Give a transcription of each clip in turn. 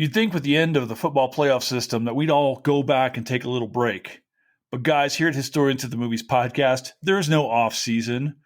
You'd think with the end of the football playoff system that we'd all go back and take a little break. But guys, here at Historians of the Movies podcast, there is no off season.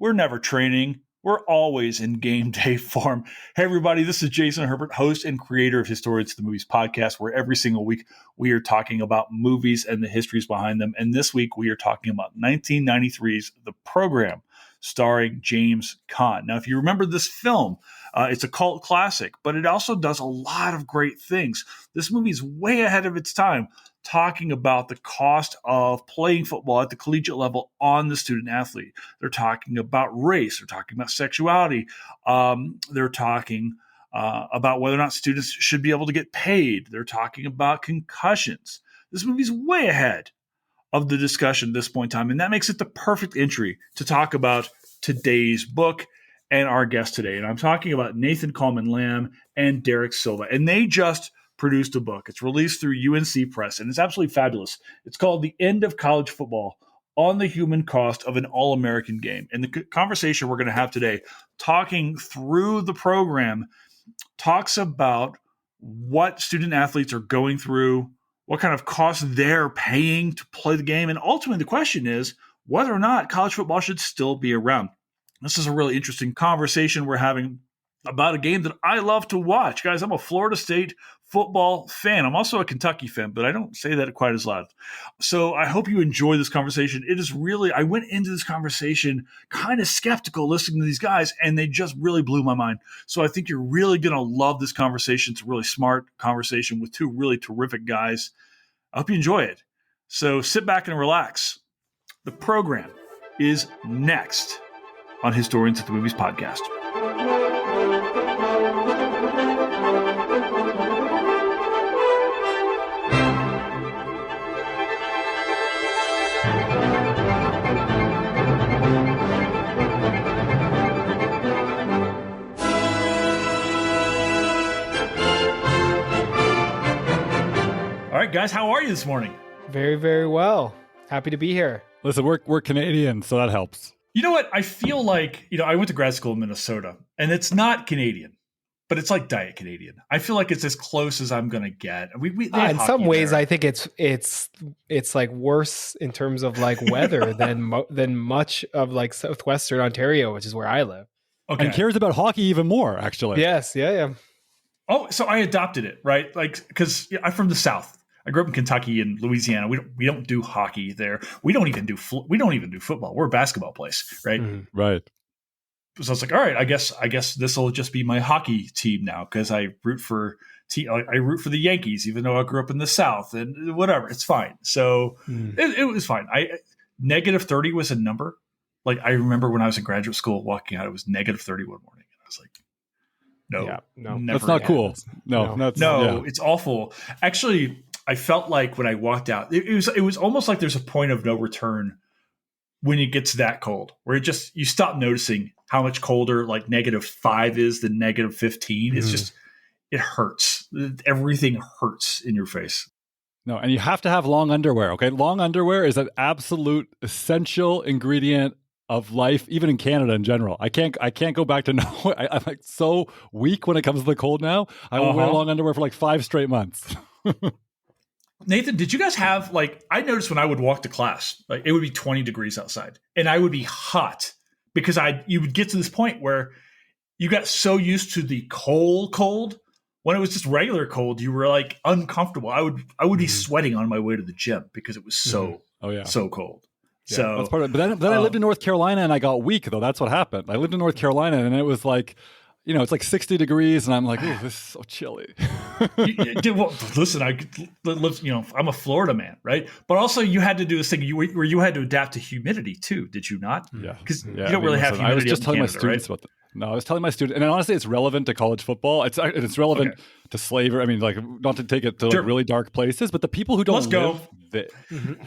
We're never training. We're always in game day form. Hey everybody, this is Jason Herbert, host and creator of Historians of the Movies podcast, where every single week we are talking about movies and the histories behind them. And this week we are talking about 1993's The Program, starring James Caan. Now, if you remember this film, it's a cult classic, but it also does a lot of great things. This movie is way ahead of its time, talking about the cost of playing football at the collegiate level on the student athlete. They're talking about race. They're talking about sexuality. They're talking about whether or not students should be able to get paid. They're talking about concussions. This movie's way ahead of the discussion at this point in time, and that makes it the perfect entry to talk about today's book and our guest today. And I'm talking about Nathan Kalman-Lamb and Dere Silva, and they just produced a book. It's released through UNC Press, and it's absolutely fabulous. It's called The End of College Football: On the Human Cost of an All-American Game. And the conversation we're going to have today, talking through the program, talks about what student athletes are going through, what kind of costs they're paying to play the game, and ultimately the question is whether or not college football should still be around. This is a really interesting conversation we're having about a game that I love to watch. Guys, I'm a Florida State football fan. I'm also a Kentucky fan, but I don't say that quite as loud. So I hope you enjoy this conversation. It is really, I went into this conversation kind of skeptical listening to these guys, and they just really blew my mind. So I think you're really going to love this conversation. It's a really smart conversation with two really terrific guys. I hope you enjoy it. So sit back and relax. The Program is next on Historians of the Movies podcast. All right, guys, how are you this morning? Very, very well. Happy to be here. Listen, we're Canadian, so that helps. You know what? I feel like, I went to grad school in Minnesota, and it's not Canadian, but it's like Diet Canadian. I feel like it's as close as I'm going to get. In some ways, I think it's like worse in terms of like weather than much of like southwestern Ontario, which is where I live. Okay. And cares about hockey even more, actually. Yes, yeah. Oh, so I adopted it, right? Like, because I'm from the South. I grew up in Kentucky and Louisiana. We don't do hockey there. We don't even do football. We're a basketball place, right? Mm-hmm. Right. So it's like, all right, I guess this will just be my hockey team now because I root for the Yankees, even though I grew up in the South, and whatever. It's fine. So it was fine. -30 was a number. Like I remember when I was in graduate school walking out, it was -30 one morning, and I was like, no, that's not cool. No, it's awful. Actually, I felt like when I walked out, it was almost like there's a point of no return when it gets that cold, where you stop noticing how much colder like -5 is than -15. It's just, it hurts. Everything hurts in your face. No, and you have to have long underwear. Okay, long underwear is an absolute essential ingredient of life, even in Canada in general. I can't go back to no. I'm like so weak when it comes to the cold now. I will wear long underwear for like 5 straight months. Nathan, did you guys have I noticed when I would walk to class, like it would be 20 degrees outside and I would be hot because you would get to this point where you got so used to the cold. When it was just regular cold, you were like uncomfortable. I would be sweating on my way to the gym because it was so cold. Yeah, so that's part of it. But then I lived in North Carolina and I got weak though. That's what happened. I lived in North Carolina and it was like, it's like 60 degrees and I'm like, oh, this is so chilly. Listen, I'm a Florida man, right? But also you had to do this thing where you had to adapt to humidity too, did you not? Yeah. Because you don't really have humidity. I was just telling Canada, my students about that. No, I was telling my students, and honestly, it's relevant to college football. It's relevant to slavery. I mean, like, not to take it to really dark places, but the people who don't live there,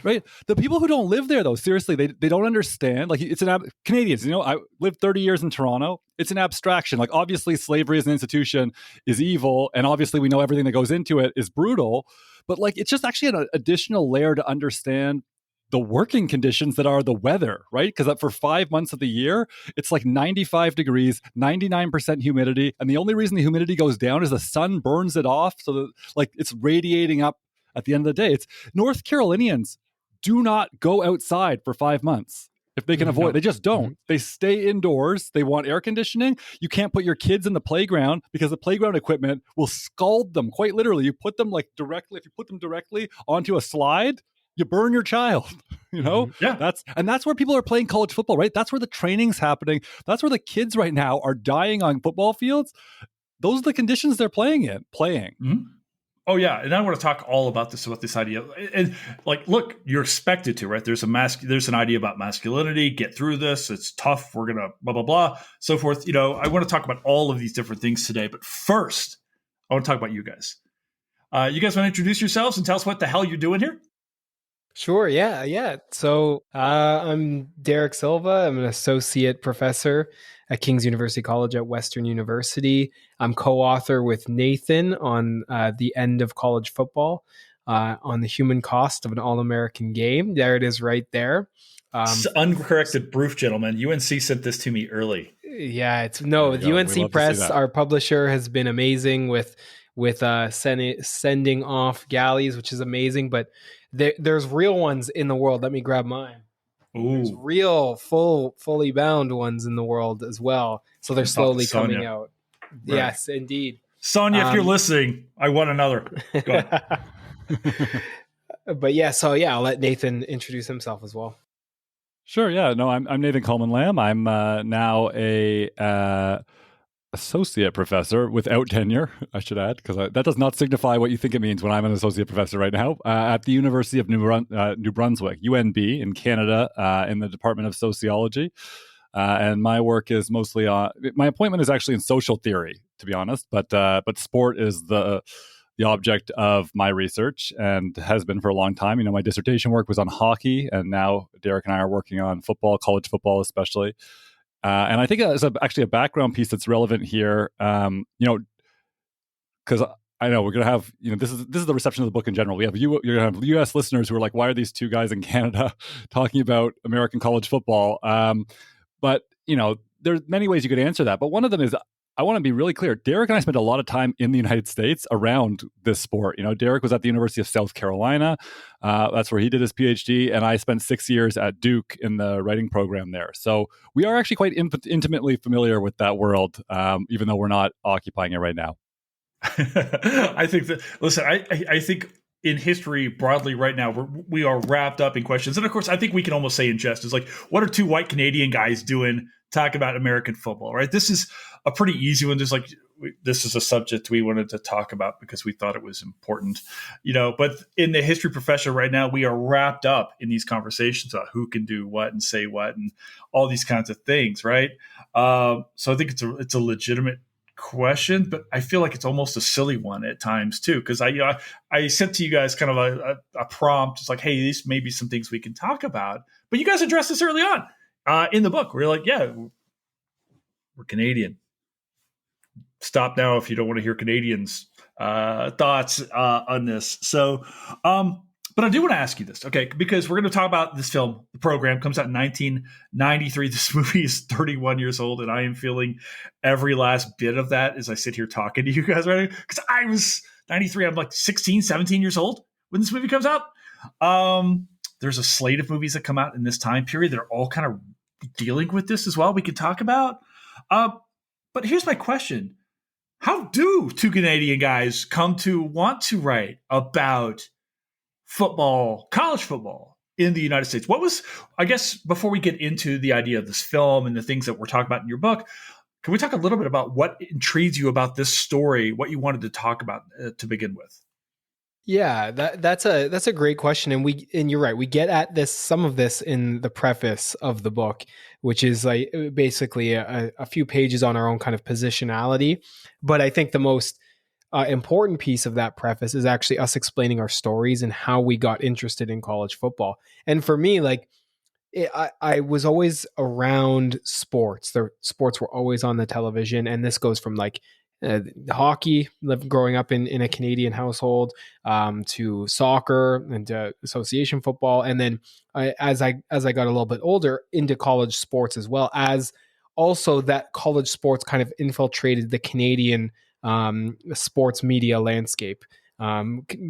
right? The people who don't live there, though, seriously, they don't understand. Like, it's Canadians. I lived 30 years in Toronto. It's an abstraction. Like, obviously, slavery as an institution is evil, and obviously, we know everything that goes into it is brutal. But like, it's just actually an additional layer to understand the working conditions that are the weather, right? Because for 5 months of the year, it's like 95 degrees, 99% humidity. And the only reason the humidity goes down is the sun burns it off. So that, like, it's radiating up at the end of the day. It's North Carolinians do not go outside for 5 months. If they can avoid, they just don't. They stay indoors. They want air conditioning. You can't put your kids in the playground because the playground equipment will scald them, quite literally. You put them directly, if you put them directly onto a slide, you burn your child, you know? Yeah. That's where people are playing college football, right? That's where the training's happening. That's where the kids right now are dying on football fields. Those are the conditions they're playing in. Mm-hmm. Oh yeah, and I want to talk all about this idea. And like, look, you're expected to, right? There's an idea about masculinity. Get through this. It's tough. We're gonna blah blah blah, so forth. You know, I want to talk about all of these different things today. But first, I want to talk about you guys. You guys want to introduce yourselves and tell us what the hell you're doing here? Sure. Yeah. So I'm Dere Silva. I'm an associate professor at King's University College at Western University. I'm co-author with Nathan on The End of College Football, on the human cost of an All-American game. There it is right there. Uncorrected proof, gentlemen. UNC sent this to me early. Yeah, the UNC Press, our publisher, has been amazing with sending off galleys, which is amazing. But there's real ones in the world. Let me grab mine. Ooh. There's real, fully bound ones in the world as well. So they're slowly coming out. Right. Yes, indeed. Sonia, if you're listening, I want another. Go ahead. But yeah, I'll let Nathan introduce himself as well. Sure. Yeah. No, I'm Nathan Kalman-Lamb. I'm now a associate professor without tenure, I should add, because that does not signify what you think it means when I'm an associate professor right now at the University of New Brunswick, UNB in Canada, in the Department of Sociology. And my work is mostly my appointment is actually in social theory, to be honest, but sport is the object of my research and has been for a long time. You know, my dissertation work was on hockey, and now Derek and I are working on football, college football especially. And I think that's actually a background piece that's relevant here, you know, because I know we're going to have, you know, this is the reception of the book in general. You're going to have U.S. listeners who are like, why are these two guys in Canada talking about American college football? But, you know, there's many ways you could answer that. But one of them is, I want to be really clear. Derek and I spent a lot of time in the United States around this sport. You know, Derek was at the University of South Carolina. That's where he did his PhD. And I spent 6 years at Duke in the writing program there. So we are actually quite intimately familiar with that world, even though we're not occupying it right now. I think that, listen, I think in history broadly right now, we are wrapped up in questions. And of course, I think we can almost say in jest, is like, what are two white Canadian guys doing talking about American football, right? This is a pretty easy one. Just like, this is a subject we wanted to talk about because we thought it was important, you know, but in the history profession right now, we are wrapped up in these conversations about who can do what and say what and all these kinds of things, right? So I think it's a legitimate question, but I feel like it's almost a silly one at times too, because I sent to you guys kind of a prompt. It's like, hey, these may be some things we can talk about, but you guys addressed this early on in the book. We're like, yeah, we're Canadian. Stop now if you don't want to hear Canadians' thoughts on this. So, but I do want to ask you this, okay? Because we're going to talk about this film. The program comes out in 1993. This movie is 31 years old, and I am feeling every last bit of that as I sit here talking to you guys right now. Because I was 93. I'm like 16, 17 years old when this movie comes out. There's a slate of movies that come out in this time period that are all kind of dealing with this as well. We could talk about. But here's my question. How do two Canadian guys come to want to write about football, college football in the United States? What was, I guess, before we get into the idea of this film and the things that we're talking about in your book, can we talk a little bit about what intrigues you about this story, what you wanted to talk about to begin with? Yeah, that's a great question, and you're right. We get at some of this in the preface of the book, which is like basically a few pages on our own kind of positionality. But I think the most important piece of that preface is actually us explaining our stories and how we got interested in college football. And for me, like I was always around sports. The sports were always on the television, and this goes from like hockey, growing up in a Canadian household, to soccer and to association football, and then as I got a little bit older, into college sports as well, as also that college sports kind of infiltrated the Canadian sports media landscape,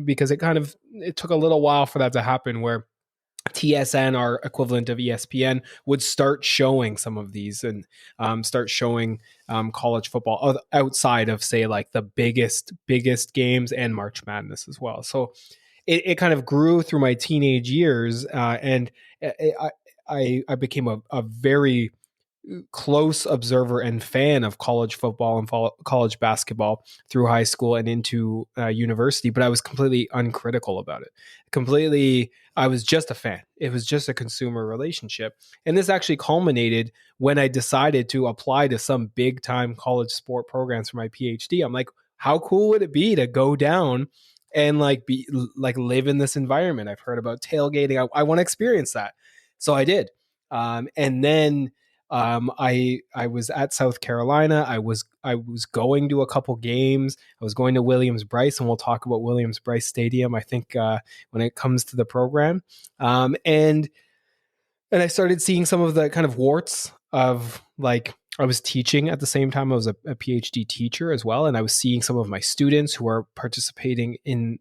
because it took a little while for that to happen, where TSN, our equivalent of ESPN, would start showing some of these, and start showing college football outside of, say, like the biggest games and March Madness as well. So it kind of grew through my teenage years, and I became a very close observer and fan of college football and college basketball through high school and into university, but I was completely uncritical about it. I was just a fan. It was just a consumer relationship. And this actually culminated when I decided to apply to some big time college sport programs for my PhD. I'm like, how cool would it be to go down and live in this environment? I've heard about tailgating. I want to experience that. So I did. And then I was at South Carolina. I was going to a couple games. I was going to Williams-Brice, and we'll talk about Williams-Brice Stadium, I think, when it comes to the program. And I started seeing some of the kind of warts of, like, I was teaching at the same time. I was a PhD teacher as well, and I was seeing some of my students who are participating in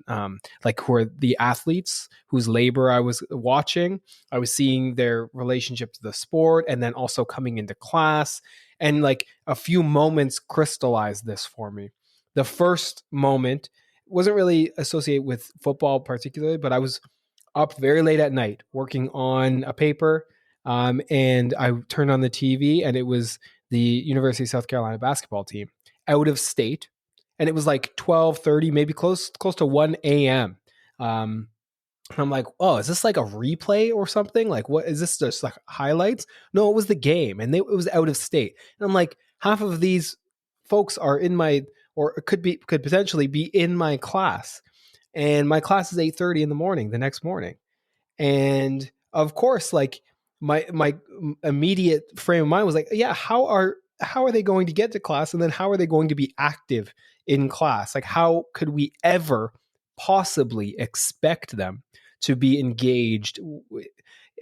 who are the athletes whose labor I was watching. I was seeing their relationship to the sport, and then also coming into class. And like a few moments crystallized this for me. The first moment wasn't really associated with football particularly, but I was up very late at night working on a paper. And I turned on the TV, and it was the University of South Carolina basketball team out of state. And it was like 12:30, maybe close to 1 a.m. And I'm like, oh, is this like a replay or something? Like, what is this, just like highlights? No, it was the game, and it was out of state. And I'm like, half of these folks are in my, or could potentially be in my class. And my class is 8:30 in the morning the next morning. And of course, like, my immediate frame of mind was like, yeah, how are they going to get to class? And then how are they going to be active in class? Like, how could we ever possibly expect them to be engaged?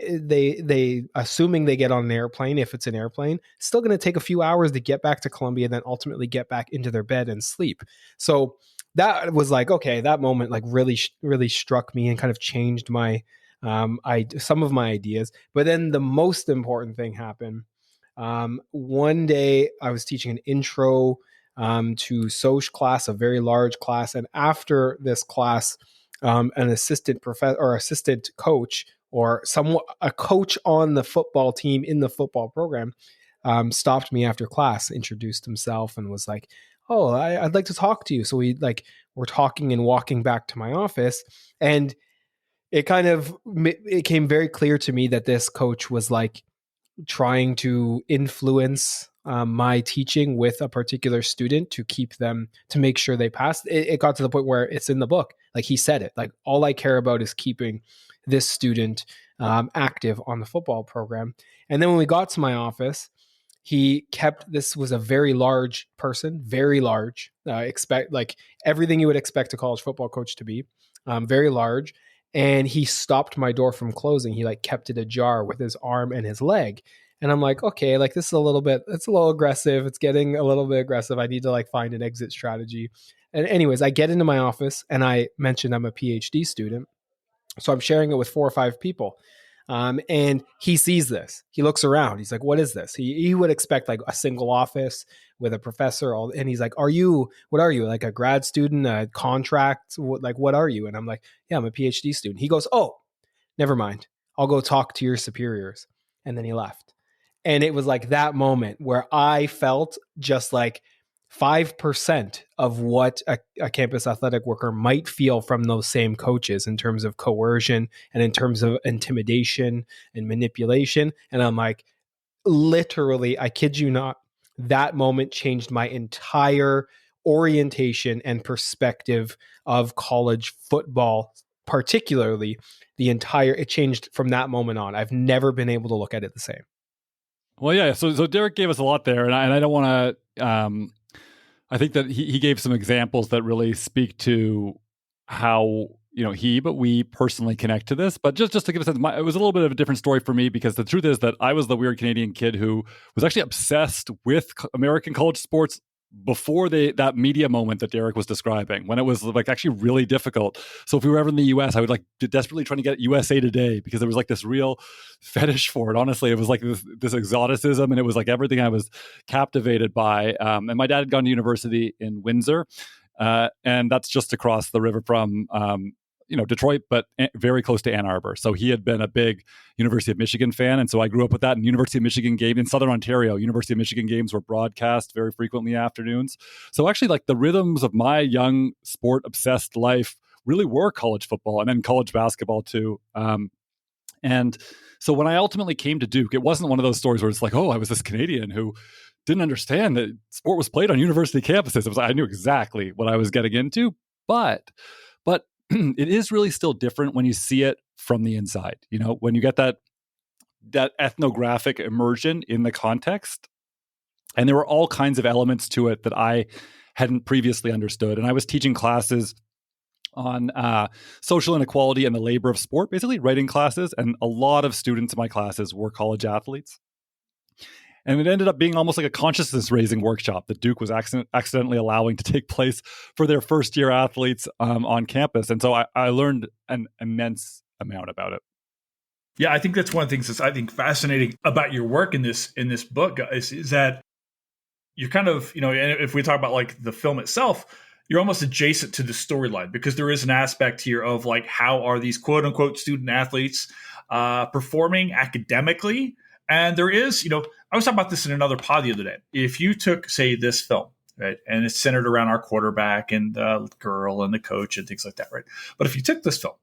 They assuming they get on an airplane, if it's an airplane, still going to take a few hours to get back to Columbia, and then ultimately get back into their bed and sleep. So that was like, okay, that moment like really struck me and kind of changed my some of my ideas. But then the most important thing happened. One day I was teaching an intro to Soc class, a very large class. And after this class, an assistant professor or assistant coach, or a coach on the football team in the football program, stopped me after class, introduced himself, and was like, oh, I'd like to talk to you. So we're talking and walking back to my office, and it came very clear to me that this coach was like trying to influence my teaching with a particular student to make sure they passed. It got to the point where it's in the book. Like, he said it, like, all I care about is keeping this student active on the football program. And then when we got to my office, this was a very large person, very large, expect like everything you would expect a college football coach to be, very large. And he stopped my door from closing. He like kept it ajar with his arm and his leg. And I'm like, okay, like this is it's a little aggressive. It's getting a little bit aggressive. I need to like find an exit strategy. And anyways, I get into my office and I mentioned I'm a PhD student. So I'm sharing it with 4 or 5 people. And he sees this. He looks around. He's like, what is this? He would expect like a single office with a professor. And he's like, what are you? Like a grad student, a contract? What are you? And I'm like, yeah, I'm a PhD student. He goes, oh, never mind. I'll go talk to your superiors. And then he left. And it was like that moment where I felt just like 5% of what a campus athletic worker might feel from those same coaches in terms of coercion and in terms of intimidation and manipulation. And I'm like, literally, I kid you not, that moment changed my entire orientation and perspective of college football, particularly it changed from that moment on. I've never been able to look at it the same. Well, yeah. So Derek gave us a lot there, and I don't want to I think that he gave some examples that really speak to how we personally connect to this. But just to give a sense, it was a little bit of a different story for me, because the truth is that I was the weird Canadian kid who was actually obsessed with American college sports before that media moment that Derek was describing, when it was like actually really difficult. So if we were ever in the US, I would like desperately trying to get USA Today, because there was like this real fetish for it. Honestly, it was like this exoticism, and it was like everything I was captivated by. And my dad had gone to university in Windsor, and that's just across the river from Detroit, but very close to Ann Arbor. So he had been a big University of Michigan fan. And so I grew up with that. And University of Michigan game in Southern Ontario, University of Michigan games were broadcast very frequently afternoons. So actually, like, the rhythms of my young sport obsessed life really were college football and then college basketball too. And so when I ultimately came to Duke, it wasn't one of those stories where it's like, oh, I was this Canadian who didn't understand that sport was played on university campuses. It was, I knew exactly what I was getting into, but it is really still different when you see it from the inside. When you get that ethnographic immersion in the context, and there were all kinds of elements to it that I hadn't previously understood. And I was teaching classes on social inequality and the labor of sport, basically writing classes, and a lot of students in my classes were college athletes. And it ended up being almost like a consciousness-raising workshop that Duke was accidentally allowing to take place for their first-year athletes on campus. And so I learned an immense amount about it. Yeah, I think that's one of the things that's, I think, fascinating about your work in this book, guys, is that you're kind of, and if we talk about like the film itself, you're almost adjacent to the storyline, because there is an aspect here of like, how are these quote unquote student athletes performing academically? And there is, I was talking about this in another pod the other day. If you took, say, this film, right, and it's centered around our quarterback and the girl and the coach and things like that, right? But if you took this film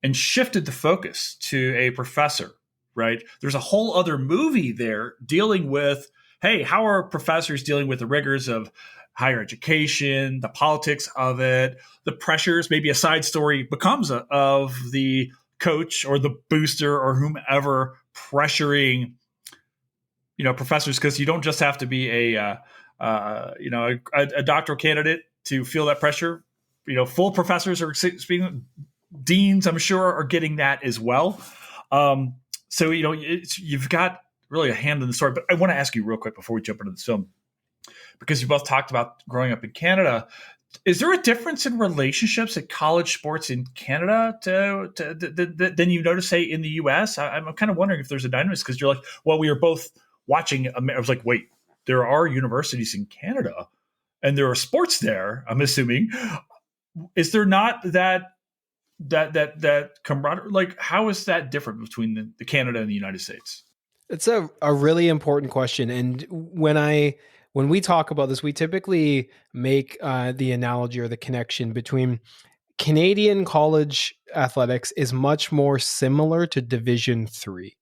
and shifted the focus to a professor, right, there's a whole other movie there dealing with, hey, how are professors dealing with the rigors of higher education, the politics of it, the pressures, maybe a side story becomes of the coach or the booster or whomever pressuring professors, because you don't just have to be a doctoral candidate to feel that pressure. Full professors are speaking. Deans, I'm sure, are getting that as well. So you've got really a hand in the story. But I want to ask you real quick before we jump into this film, because you both talked about growing up in Canada. Is there a difference in relationships at college sports in Canada than you notice, say, in the U.S.? I'm kind of wondering if there's a dynamic, because you're like, well, we are both watching. I was like, wait, there are universities in Canada and there are sports there, I'm assuming. Is there not that camaraderie? Like, how is that different between the Canada and the United States? It's a really important question. And when we talk about this, we typically make the analogy or the connection between Canadian college athletics is much more similar to Division III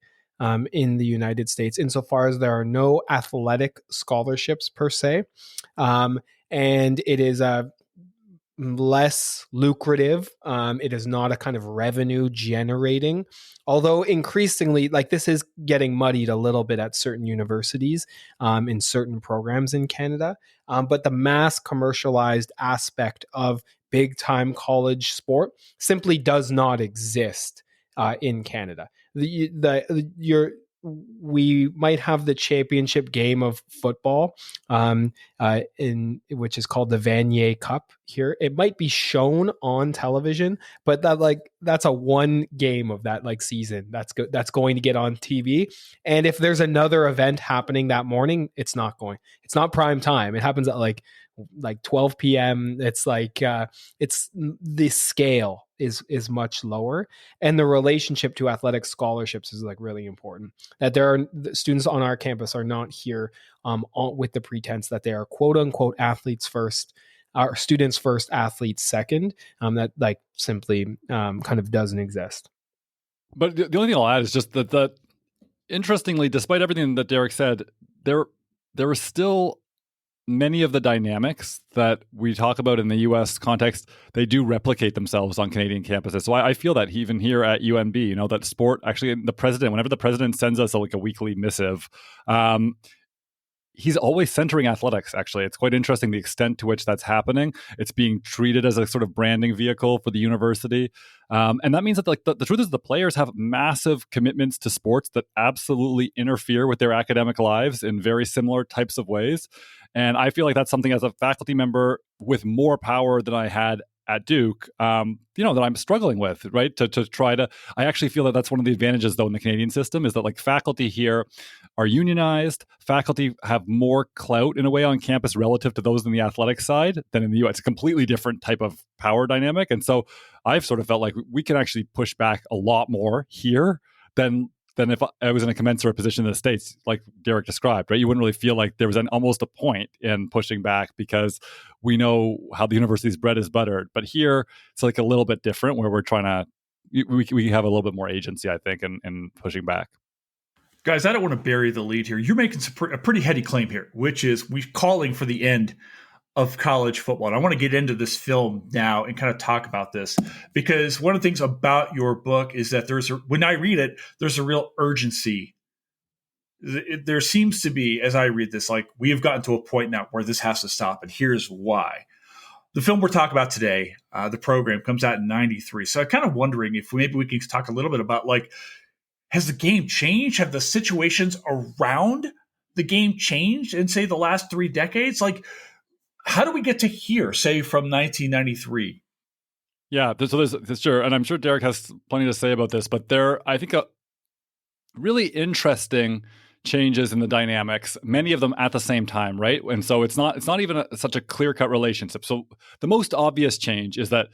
in the United States, insofar as there are no athletic scholarships per se. And it is less lucrative. It is not a kind of revenue generating, although increasingly, like, this is getting muddied a little bit at certain universities in certain programs in Canada. But the mass commercialized aspect of big time college sport simply does not exist in Canada. We might have the championship game of football, which is called the Vanier Cup here. It might be shown on television, but that's a one game of that season that's going to get on TV. And if there's another event happening that morning, it's not prime time. It happens at like 12 p.m. It's it's the scale is much lower, and the relationship to athletic scholarships is really important. That there are students on our campus are not here with the pretense that they are quote unquote athletes first, or students first, athletes second. That simply kind of doesn't exist. But the only thing I'll add is just that interestingly, despite everything that Derek said, there are still many of the dynamics that we talk about in the U.S. context, they do replicate themselves on Canadian campuses. So I feel that even here at UNB, that sport, actually, whenever the president sends us a weekly missive, he's always centering athletics, actually. It's quite interesting the extent to which that's happening. It's being treated as a sort of branding vehicle for the university. And that means that the truth is the players have massive commitments to sports that absolutely interfere with their academic lives in very similar types of ways. And I feel like that's something as a faculty member with more power than I had at Duke, that I'm struggling with, right? To try to, I actually feel that that's one of the advantages, though, in the Canadian system is that like faculty here are unionized. Faculty have more clout in a way on campus relative to those in the athletic side than in the U.S. It's a completely different type of power dynamic, and so I've sort of felt like we can actually push back a lot more here than if I was in a commensurate position in the States, like Derek described, right? You wouldn't really feel like there was almost a point in pushing back because we know how the university's bread is buttered. But here, it's like a little bit different where we're trying to, we have a little bit more agency, I think, in pushing back. Guys, I don't want to bury the lead here. You're making a pretty heady claim here, which is we're calling for the end of college football. And I want to get into this film now and kind of talk about this, because one of the things about your book is that when I read it, there's a real urgency. There seems to be, as I read this, like we have gotten to a point now where this has to stop, and here's why. The film we're talking about today, the program, comes out in 93. So I'm kind of wondering if maybe we can talk a little bit about, like, has the game changed? Have the situations around the game changed in, say, the last 3 decades? Like, how do we get to here, say, from 1993? Yeah, so there's sure, and I'm sure Derek has plenty to say about this, but there, I think, really interesting changes in the dynamics, many of them at the same time, right? And so it's not even such a clear-cut relationship. So the most obvious change is that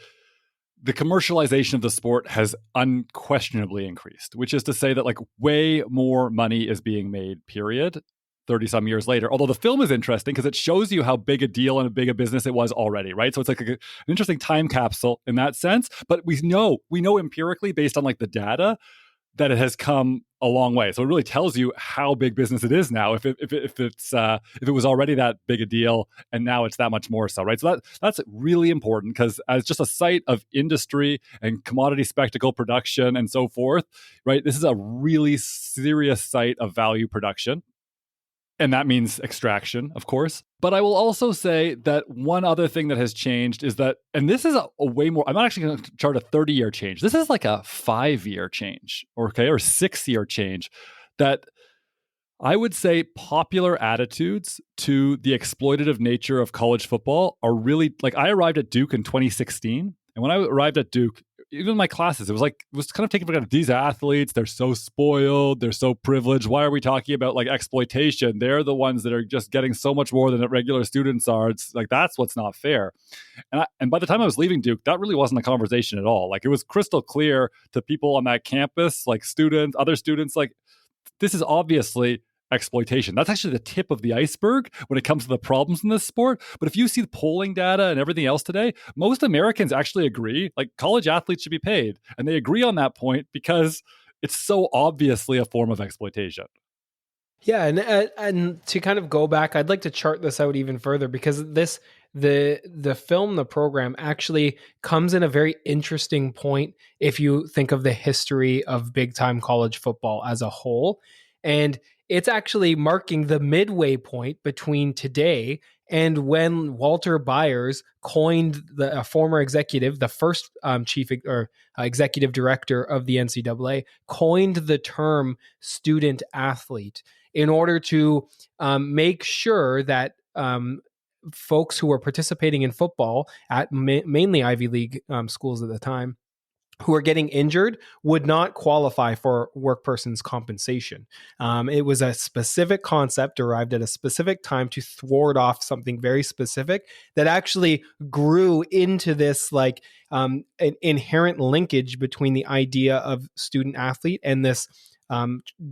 the commercialization of the sport has unquestionably increased, which is to say that like way more money is being made, period, 30-some years later. Although the film is interesting because it shows you how big a deal and a big a business it was already, right? So it's like an interesting time capsule in that sense. But we know empirically based on like the data that it has come a long way. So it really tells you how big business it is now. If it was already that big a deal, and now it's that much more so, right? So that's really important because as just a site of industry and commodity spectacle production and so forth, right? This is a really serious site of value production. And that means extraction, of course. But I will also say that one other thing that has changed is that, and this is a way more, I'm not actually going to chart a 30-year change. This is like a 5-year change, or 6-year change, that I would say popular attitudes to the exploitative nature of college football are really, like I arrived at Duke in 2016. And when I arrived at Duke, even in my classes, it was kind of taken for granted. These athletes, they're so spoiled, they're so privileged. Why are we talking about like exploitation? They're the ones that are just getting so much more than regular students are. It's like, that's what's not fair. And by the time I was leaving Duke, that really wasn't a conversation at all. Like it was crystal clear to people on that campus, like students, other students, like this is obviously exploitation. That's actually the tip of the iceberg when it comes to the problems in this sport. But if you see the polling data and everything else today, most Americans actually agree, like college athletes should be paid. And they agree on that point because it's so obviously a form of exploitation. Yeah, and to kind of go back, I'd like to chart this out even further because the film, the program actually comes in a very interesting point if you think of the history of big time college football as a whole. And it's actually marking the midway point between today and when Walter Byers coined a former executive, the first executive director of the NCAA, coined the term student athlete in order to make sure that folks who were participating in football at mainly Ivy League schools at the time, who are getting injured, would not qualify for workperson's compensation. It was a specific concept derived at a specific time to thwart off something very specific that actually grew into this like an inherent linkage between the idea of student athlete and this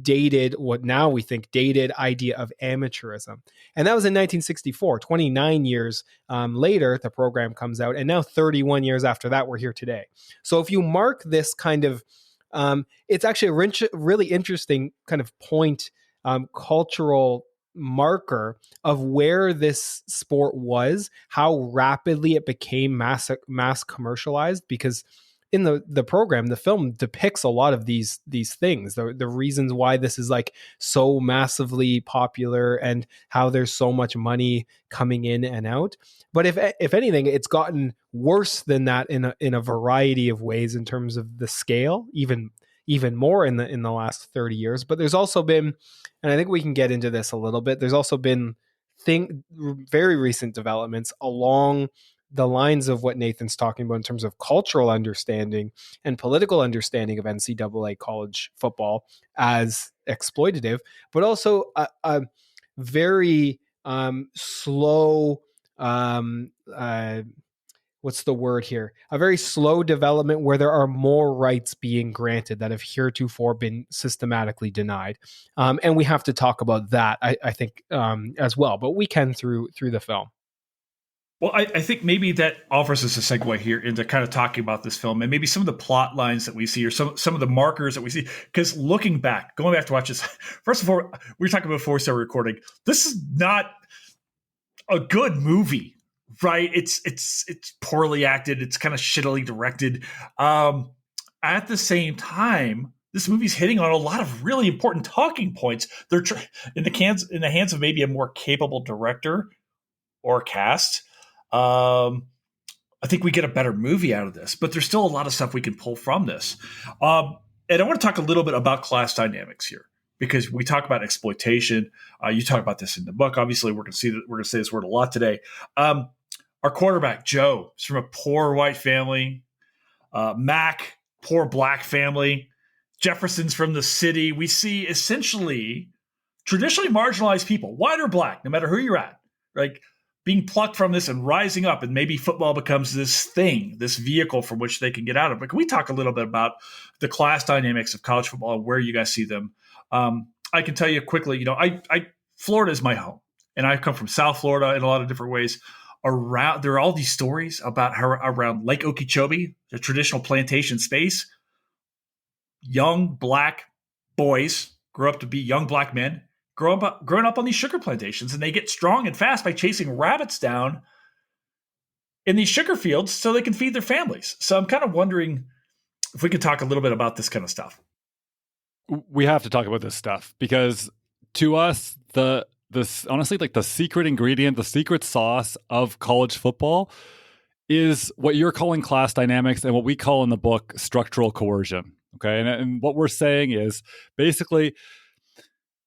dated, what now we think dated idea of amateurism. And that was in 1964. 29 years later, the program comes out. And now 31 years after that, we're here today. So if you mark this kind of, it's actually a really interesting kind of point, cultural marker of where this sport was, how rapidly it became mass commercialized, because in the program, the film depicts a lot of these things, the reasons why this is like so massively popular and how there's so much money coming in and out. But if anything, it's gotten worse than that in a variety of ways in terms of the scale, even more in the last 30 years. But there's also been, and I think we can get into this a little bit, there's also been very recent developments along the lines of what Nathan's talking about in terms of cultural understanding and political understanding of NCAA college football as exploitative, but also a very slow, what's the word here? A very slow development where there are more rights being granted that have heretofore been systematically denied. And we have to talk about that, I think, as well, but we can through the film. Well, I think maybe that offers us a segue here into kind of talking about this film and maybe some of the plot lines that we see or some of the markers that we see. Because going back to watch this, first of all, we were talking about before we started recording, this is not a good movie, right? It's poorly acted. It's kind of shittily directed. At the same time, this movie's hitting on a lot of really important talking points. They're in the hands of maybe a more capable director or cast. I think we get a better movie out of this, but there's still a lot of stuff we can pull from this. And I want to talk a little bit about class dynamics here, because we talk about exploitation. You talk about this in the book. Obviously, we're going to say this word a lot today. Our quarterback, Joe, is from a poor white family. Mac, poor black family. Jefferson's from the city. We see essentially traditionally marginalized people, white or black, no matter who you're at, like being plucked from this and rising up, and maybe football becomes this thing, this vehicle from which they can get out of. But can we talk a little bit about the class dynamics of college football and where you guys see them? I can tell you quickly, Florida is my home, and I come from South Florida in a lot of different ways. There are all these stories about how around Lake Okeechobee, the traditional plantation space, young black boys grow up to be young black men, growing up on these sugar plantations, and they get strong and fast by chasing rabbits down in these sugar fields so they can feed their families. So I'm kind of wondering if we could talk a little bit about this kind of stuff. We have to talk about this stuff because to us, honestly, like the secret ingredient, the secret sauce of college football is what you're calling class dynamics and what we call in the book structural coercion. Okay. And what we're saying is basically,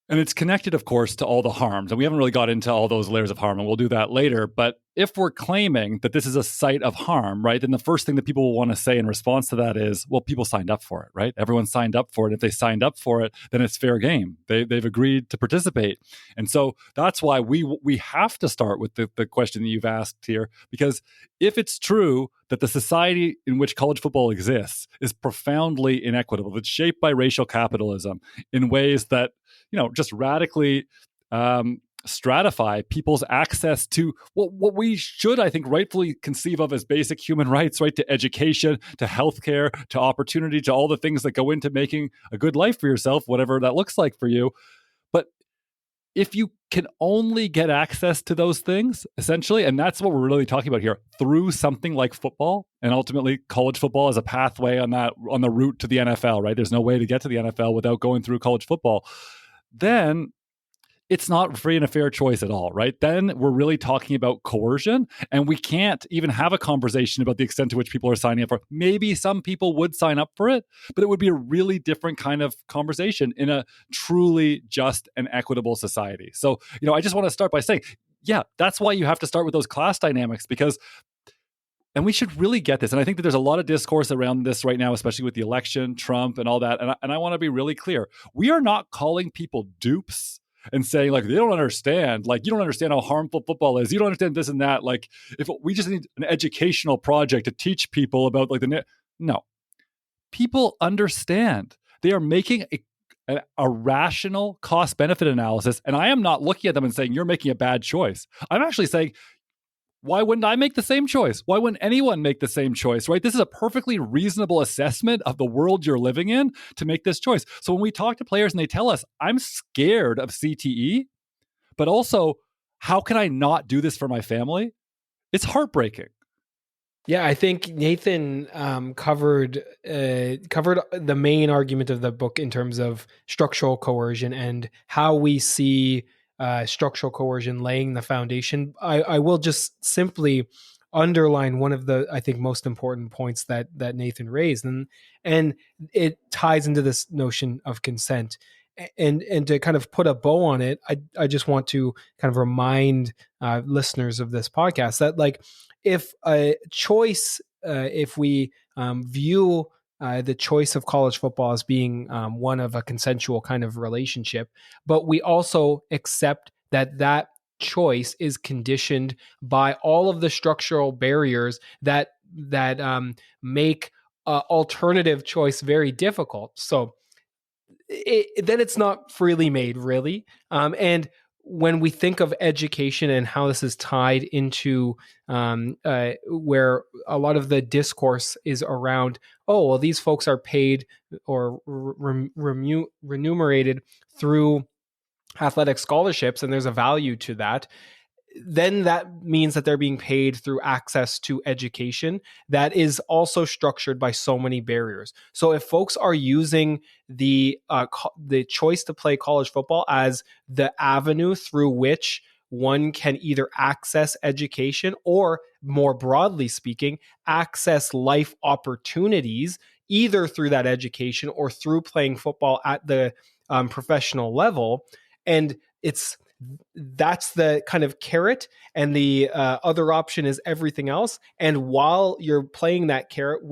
and it's connected, of course, to all the harms. And we haven't really got into all those layers of harm, and we'll do that later. But if we're claiming that this is a site of harm, right, then the first thing that people will want to say in response to that is, well, people signed up for it, right? Everyone signed up for it. If they signed up for it, then it's fair game. They've agreed to participate. And so that's why we have to start with the question that you've asked here, because if it's true that the society in which college football exists is profoundly inequitable, it's shaped by racial capitalism in ways that, just radically stratify people's access to what we should, I think, rightfully conceive of as basic human rights, right? To education, to healthcare, to opportunity, to all the things that go into making a good life for yourself, whatever that looks like for you. But if you can only get access to those things, essentially, and that's what we're really talking about here, through something like football, and ultimately college football as a pathway on the route to the NFL, right? There's no way to get to the NFL without going through college football. Then it's not free and a fair choice at all, right? Then we're really talking about coercion, and we can't even have a conversation about the extent to which people are signing up for it. Maybe some people would sign up for it, but it would be a really different kind of conversation in a truly just and equitable society. So, I just want to start by saying, yeah, that's why you have to start with those class dynamics, because and we should really get this. And I think that there's a lot of discourse around this right now, especially with the election, Trump, and all that. And I want to be really clear. We are not calling people dupes and saying, like, they don't understand. Like, you don't understand how harmful football is. You don't understand this and that. Like, if we just need an educational project to teach people about, like, no. People understand. They are making a rational cost-benefit analysis. And I am not looking at them and saying, you're making a bad choice. I'm actually saying, why wouldn't I make the same choice? Why wouldn't anyone make the same choice, right? This is a perfectly reasonable assessment of the world you're living in to make this choice. So when we talk to players and they tell us, I'm scared of CTE, but also, how can I not do this for my family? It's heartbreaking. Yeah, I think Nathan covered the main argument of the book in terms of structural coercion and how we see structural coercion laying the foundation. I will just simply underline one of the, I think, most important points that Nathan raised, and it ties into this notion of consent. And to kind of put a bow on it, I just want to kind of remind listeners of this podcast that, like, if a choice, if we view the choice of college football as being one of a consensual kind of relationship, but we also accept that that choice is conditioned by all of the structural barriers that make alternative choice very difficult. So then it's not freely made, really. And when we think of education and how this is tied into where a lot of the discourse is around, oh, well, these folks are paid or remunerated through athletic scholarships, and there's a value to that, then that means that they're being paid through access to education that is also structured by so many barriers. So if folks are using the choice to play college football as the avenue through which one can either access education or, more broadly speaking, access life opportunities, either through that education or through playing football at the professional level, and that's the kind of carrot, and the other option is everything else. And while you're playing that carrot,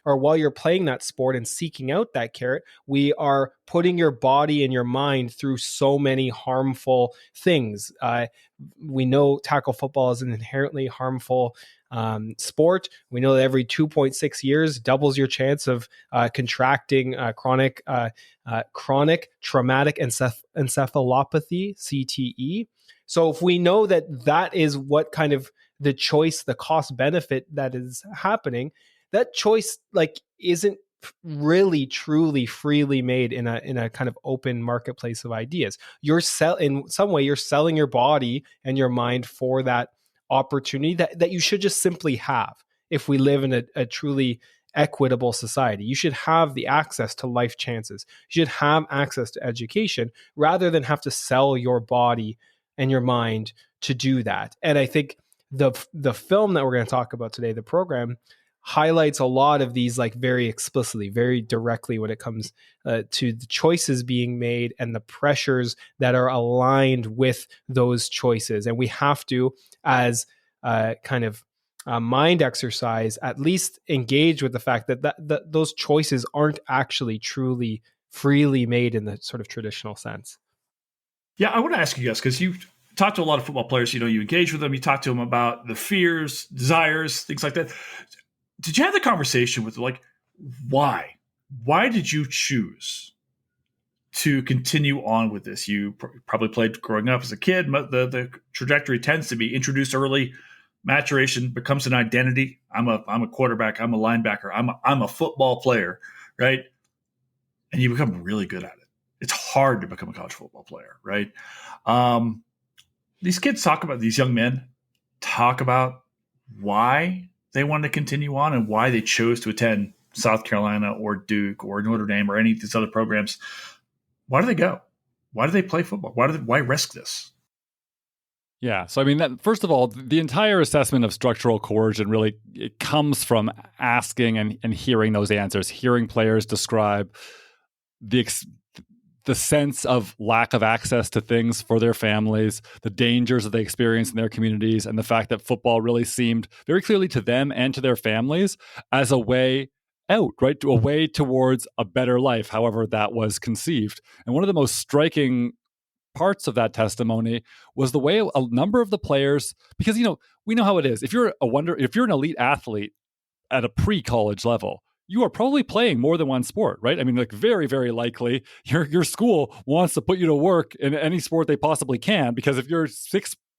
while you're playing that sport and seeking out that carrot, we are putting your body and your mind through so many harmful things. We know tackle football is an inherently harmful sport. We know that every 2.6 years doubles your chance of contracting chronic traumatic encephalopathy, CTE. So if we know that that is what kind of the choice, the cost benefit that is happening, that choice like isn't really truly freely made in a kind of open marketplace of ideas. In some way you're selling your body and your mind for that opportunity that you should just simply have. If we live in a truly equitable society, you should have the access to life chances. You should have access to education rather than have to sell your body and your mind to do that. And I think the film that we're going to talk about today, the program, highlights a lot of these, like, very explicitly, very directly, when it comes to the choices being made and the pressures that are aligned with those choices. And we have to, as kind of mind exercise, at least engage with the fact that those choices aren't actually truly freely made in the sort of traditional sense. Yeah, I want to ask you guys, because you talk to a lot of football players, you engage with them, you talk to them about the fears, desires, things like that. Did you have the conversation with them, like, why? Why did you choose to continue on with this? You probably played growing up as a kid. The trajectory tends to be introduced early. Maturation becomes an identity. I'm a quarterback. I'm a linebacker. I'm a football player, right? And you become really good at it. It's hard to become a college football player, right? These kids these young men talk about why they wanted to continue on and why they chose to attend South Carolina or Duke or Notre Dame or any of these other programs. Why do they go? Why do they play football? Why risk this? Yeah. So, I mean, first of all, the entire assessment of structural coercion really, it comes from asking and hearing those answers, hearing players describe the sense of lack of access to things for their families, the dangers that they experience in their communities, and the fact that football really seemed very clearly to them and to their families as a way out, right? A way towards a better life, however that was conceived. And one of the most striking parts of that testimony was the way a number of the players, because, we know how it is. If you're an elite athlete at a pre-college level, you are probably playing more than one sport, right? I mean, like, very, very likely your school wants to put you to work in any sport they possibly can, because if you're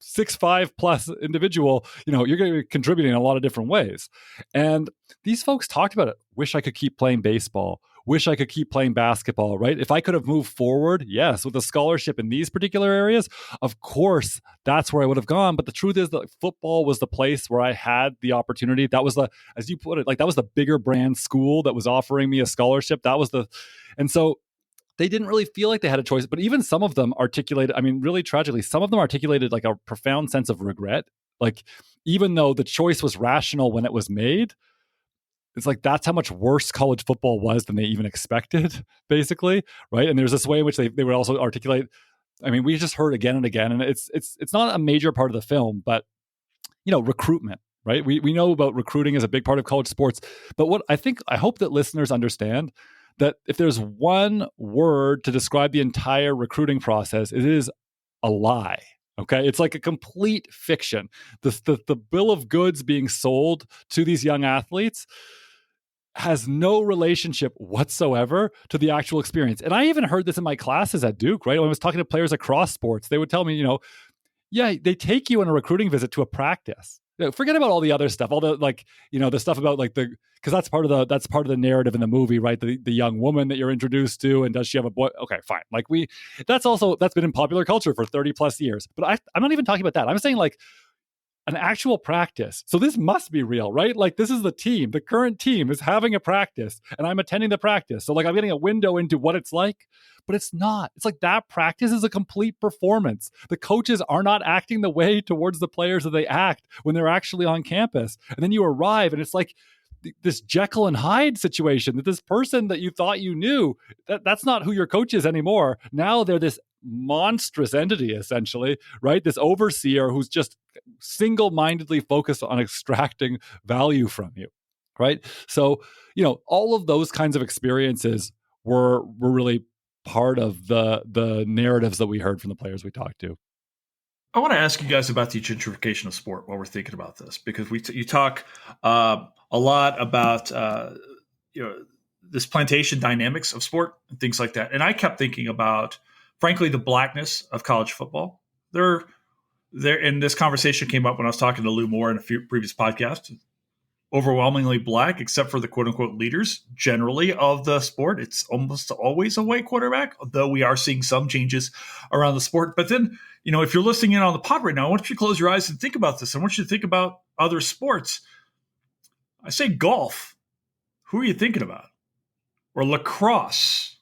6'5" plus individual, you're going to be contributing in a lot of different ways. And these folks talked about it. Wish I could keep playing baseball. Wish I could keep playing basketball, right? If I could have moved forward, yes, with a scholarship in these particular areas, of course, that's where I would have gone. But the truth is that football was the place where I had the opportunity. That was the, as you put it, like that was the bigger brand school that was offering me a scholarship. And so they didn't really feel like they had a choice, but even some of them articulated, really tragically, some of them articulated like a profound sense of regret. Like, even though the choice was rational when it was made, it's like that's how much worse college football was than they even expected, basically, right? And there's this way in which they would also articulate. We just heard again and again, and it's not a major part of the film, but recruitment, right? We know about recruiting as a big part of college sports, but I hope that listeners understand that if there's one word to describe the entire recruiting process, it is a lie. Okay, it's like a complete fiction. The bill of goods being sold to these young athletes has no relationship whatsoever to the actual experience. And I even heard this in my classes at Duke, right? When I was talking to players across sports, they would tell me, yeah, they take you on a recruiting visit to a practice. Forget about all the other stuff, all the the stuff about because that's part of the narrative in the movie, right? The young woman that you're introduced to, and does she have a boy? Okay, fine. That's been in popular culture for 30 plus years. But I'm not even talking about that. I'm saying like an actual practice. So this must be real, right? Like this is the current team is having a practice, and I'm attending the practice. So like I'm getting a window into what it's like. But it's not. It's like that practice is a complete performance. The coaches are not acting the way towards the players that they act when they're actually on campus. And then you arrive and it's like this Jekyll and Hyde situation, that this person that you thought you knew, that's not who your coach is anymore. Now they're this monstrous entity, essentially, right? This overseer who's just single-mindedly focused on extracting value from you, right? So, all of those kinds of experiences were really part of the narratives that we heard from the players we talked to. I want to ask you guys about the gentrification of sport while we're thinking about this, because you talk a lot about this plantation dynamics of sport and things like that, and I kept thinking about, frankly, the blackness of college football. There, and this conversation came up when I was talking to Lou Moore in a few previous podcasts. Overwhelmingly black, except for the quote-unquote leaders generally of the sport. It's almost always a white quarterback, though we are seeing some changes around the sport. But then, if you're listening in on the pod right now, I want you to close your eyes and think about this. I want you to think about other sports. I say golf. Who are you thinking about? Or lacrosse?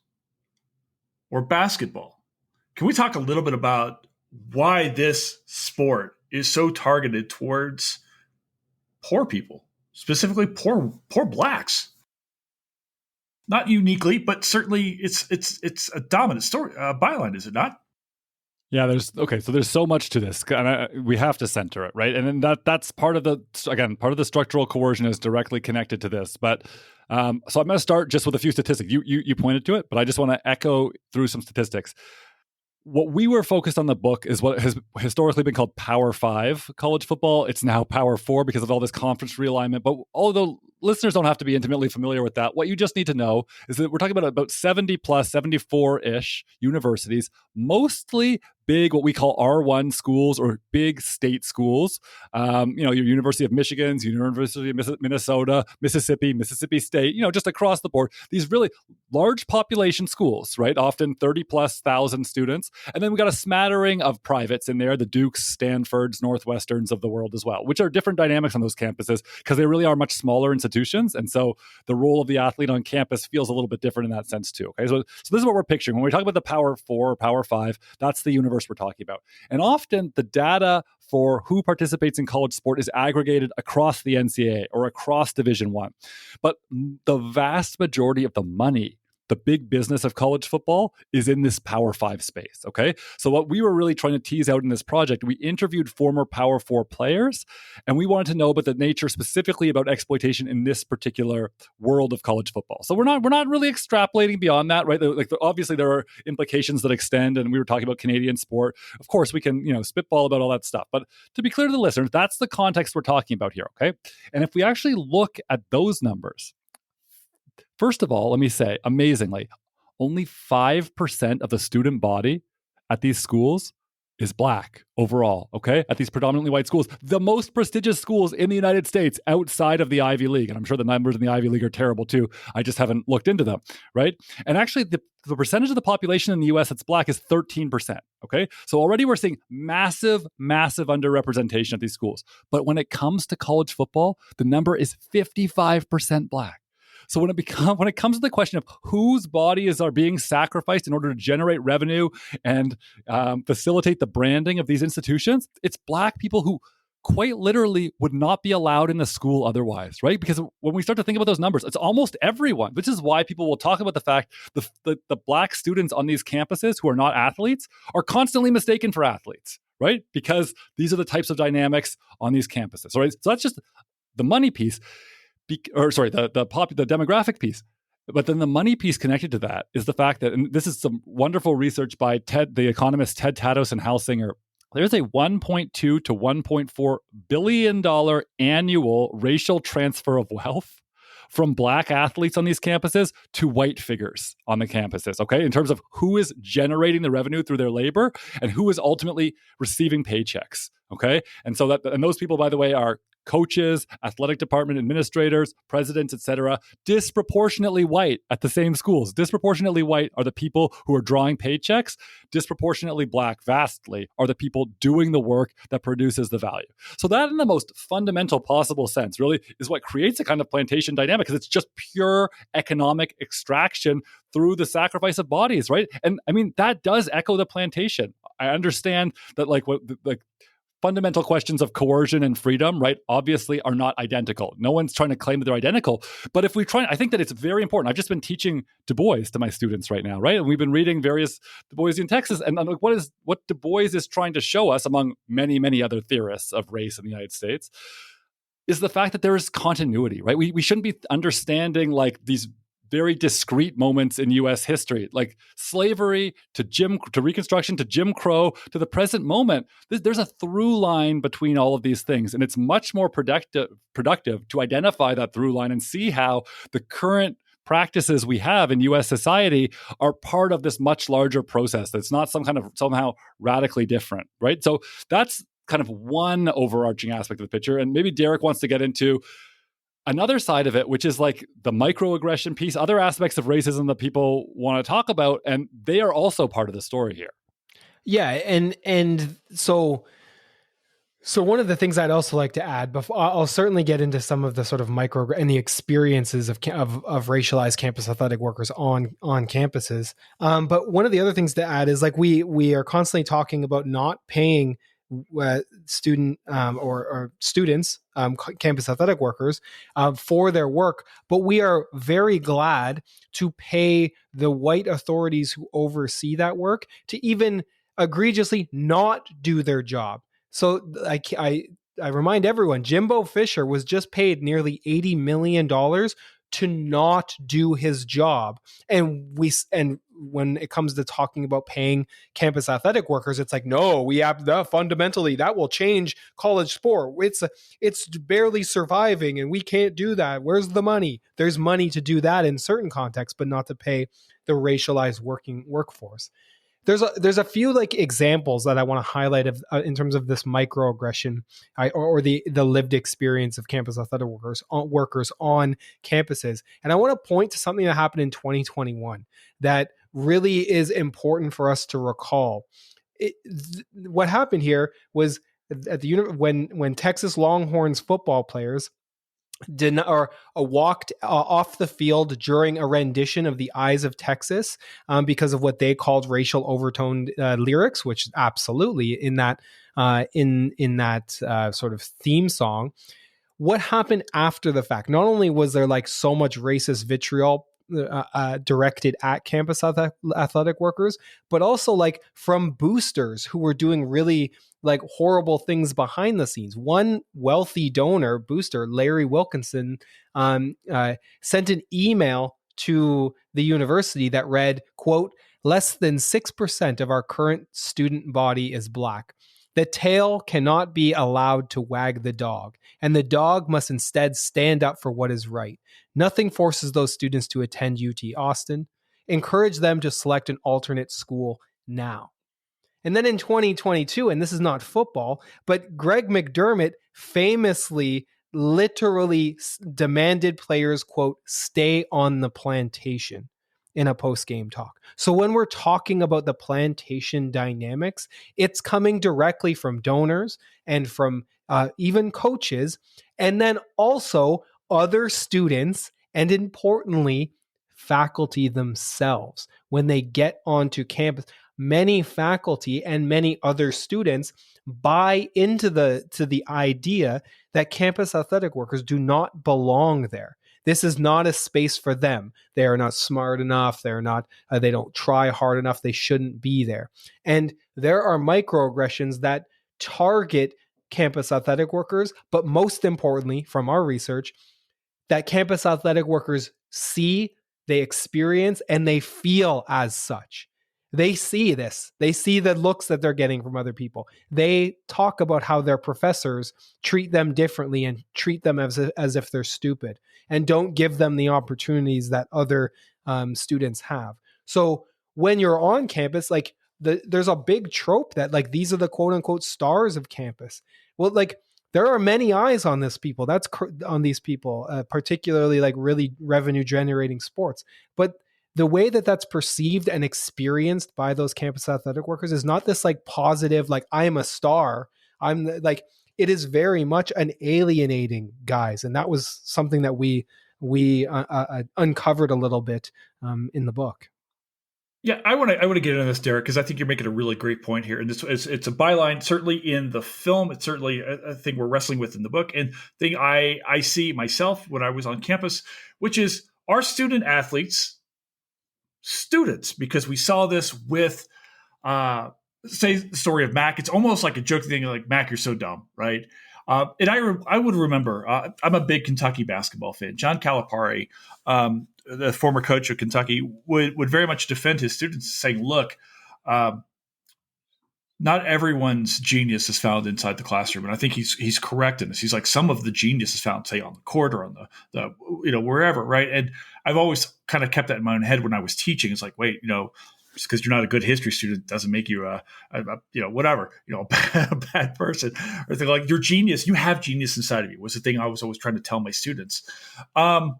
Or basketball? Can we talk a little bit about why this sport is so targeted towards poor people? Specifically, poor blacks. Not uniquely, but certainly it's a dominant story byline, is it not? Yeah, there's so much to this, and we have to center it, right? And then that's part of the structural coercion is directly connected to this. But so I'm going to start just with a few statistics. You pointed to it, but I just want to echo through some statistics. What we were focused on the book is what has historically been called Power 5 college football. It's now Power 4 because of all this conference realignment. But although listeners don't have to be intimately familiar with that, what you just need to know is that we're talking about 70 plus, 74-ish universities, mostly big, what we call R1 schools or big state schools. Your University of Michigan's, University of Minnesota, Mississippi State, just across the board. These really large population schools, right? Often 30 plus thousand students. And then we got a smattering of privates in there, the Dukes, Stanfords, Northwesterns of the world as well, which are different dynamics on those campuses because they really are much smaller institutions. And so the role of the athlete on campus feels a little bit different in that sense too. Okay, so this is what we're picturing. When we talk about the Power 4 or Power 5, that's the universe we're talking about. And often the data for who participates in college sport is aggregated across the NCAA or across Division I. But the vast majority of the money, the big business of college football, is in this Power 5 space, okay? So what we were really trying to tease out in this project, we interviewed former Power 4 players, and we wanted to know about the nature specifically about exploitation in this particular world of college football. So we're not really extrapolating beyond that, right? Obviously there are implications that extend, and we were talking about Canadian sport. Of course, we can, spitball about all that stuff. But to be clear to the listeners, that's the context we're talking about here, okay? And if we actually look at those numbers, first of all, let me say, amazingly, only 5% of the student body at these schools is black overall, okay, at these predominantly white schools, the most prestigious schools in the United States outside of the Ivy League. And I'm sure the numbers in the Ivy League are terrible too. I just haven't looked into them, right? And actually, the percentage of the population in the US that's black is 13%, okay? So already we're seeing massive, massive underrepresentation at these schools. But when it comes to college football, the number is 55% black. So when it comes to the question of whose bodies are being sacrificed in order to generate revenue and facilitate the branding of these institutions, it's black people who quite literally would not be allowed in the school otherwise, right? Because when we start to think about those numbers, it's almost everyone, which is why people will talk about the fact the black students on these campuses who are not athletes are constantly mistaken for athletes, right? Because these are the types of dynamics on these campuses, right? So that's just the money piece. The demographic piece. But then the money piece connected to that is the fact that, and this is some wonderful research by the economists Ted Tatos and Hal Singer, there's a $1.2 to $1.4 billion annual racial transfer of wealth from black athletes on these campuses to white figures on the campuses, okay? In terms of who is generating the revenue through their labor and who is ultimately receiving paychecks, okay? And so and those people, by the way, are coaches, athletic department administrators, presidents, etc., disproportionately white at the same schools. Disproportionately white are the people who are drawing paychecks. Disproportionately black, vastly, are the people doing the work that produces the value. So that, in the most fundamental possible sense, really is what creates a kind of plantation dynamic, because it's just pure economic extraction through the sacrifice of bodies, right? And I mean, that does echo the plantation. I understand that, fundamental questions of coercion and freedom, right, obviously are not identical. No one's trying to claim that they're identical. But if we try, I think that it's very important. I've just been teaching Du Bois to my students right now, right? And we've been reading various Du Boisian texts. And I'm like, what Du Bois is trying to show us, among many, many other theorists of race in the United States, is the fact that there is continuity, right? We shouldn't be understanding these very discrete moments in U.S. history, like slavery to Reconstruction to Jim Crow to the present moment. There's a through line between all of these things, and it's much more productive to identify that through line and see how the current practices we have in U.S. society are part of this much larger process that's not somehow radically different, right? So that's kind of one overarching aspect of the picture, and maybe Derek wants to get into another side of it, which is like the microaggression piece, other aspects of racism that people want to talk about, and they are also part of the story here. Yeah, and so one of the things I'd also like to add, before I'll certainly get into some of the sort of micro and the experiences of racialized campus athletic workers on campuses. But one of the other things to add is we are constantly talking about not paying students, campus athletic workers, for their work, but we are very glad to pay the white authorities who oversee that work to even egregiously not do their job. So I remind everyone, Jimbo Fisher was just paid nearly $80 million to not do his job. And when it comes to talking about paying campus athletic workers, it's like, no, we have fundamentally that will change college sport. It's barely surviving and we can't do that. Where's the money? There's money to do that in certain contexts, but not to pay the racialized workforce. There's a few examples that I want to highlight in terms of this microaggression or the lived experience of campus athletic workers on campuses. And I want to point to something that happened in 2021 that really is important for us to recall. What happened here was at when Texas Longhorns football players walked off the field during a rendition of "The Eyes of Texas" because of what they called racial overtoned lyrics, which absolutely in that sort of theme song. What happened after the fact? Not only was there so much racist vitriol directed at campus athletic workers, but also from boosters who were doing really horrible things behind the scenes. One wealthy donor booster, Larry Wilkinson, sent an email to the university that read, quote, "Less than 6% of our current student body is black. The tail cannot be allowed to wag the dog, and the dog must instead stand up for what is right. Nothing forces those students to attend UT Austin. Encourage them to select an alternate school now." And then in 2022, and this is not football, but Greg McDermott famously literally demanded players, quote, stay on the plantation in a post-game talk. So when we're talking about the plantation dynamics, it's coming directly from donors and from even coaches, and then also other students, and importantly, faculty themselves. When they get onto campus, many faculty and many other students buy into the idea that campus athletic workers do not belong there. This is not a space for them. They are not smart enough. They're not. They don't try hard enough. They shouldn't be there. And there are microaggressions that target campus athletic workers, but most importantly, from our research, that campus athletic workers see, they experience, and they feel as such. They see this. They see the looks that they're getting from other people. They talk about how their professors treat them differently and treat them as if they're stupid and don't give them the opportunities that other students have. So when you're on campus, like there's a big trope that like these are the quote unquote stars of campus. Well, like there are many eyes on these people. Particularly like really revenue generating sports. But the way that that's perceived and experienced by those campus athletic workers is not this like positive, like I am a star. I'm like, it is very much an alienating, guys. And that was something that we uncovered a little bit in the book. Yeah, I want to get into this, Derek, because I think you're making a really great point here. And it's a byline, certainly in the film. It's certainly a thing we're wrestling with in the book. And thing I see myself when I was on campus, which is our student athletes, because we saw this with, say, the story of Mac. It's almost like a joke thing, like, Mac, you're so dumb, right? And I would remember, I'm a big Kentucky basketball fan. John Calipari, the former coach of Kentucky, would very much defend his students, saying, look, not everyone's genius is found inside the classroom. And I think he's correct in this. He's like, some of the genius is found, say, on the court or on the wherever, right? And I've always kind of kept that in my own head when I was teaching. It's like, wait, just because you're not a good history student doesn't make you a bad person, or thing like your genius. You have genius inside of you was the thing I was always trying to tell my students. But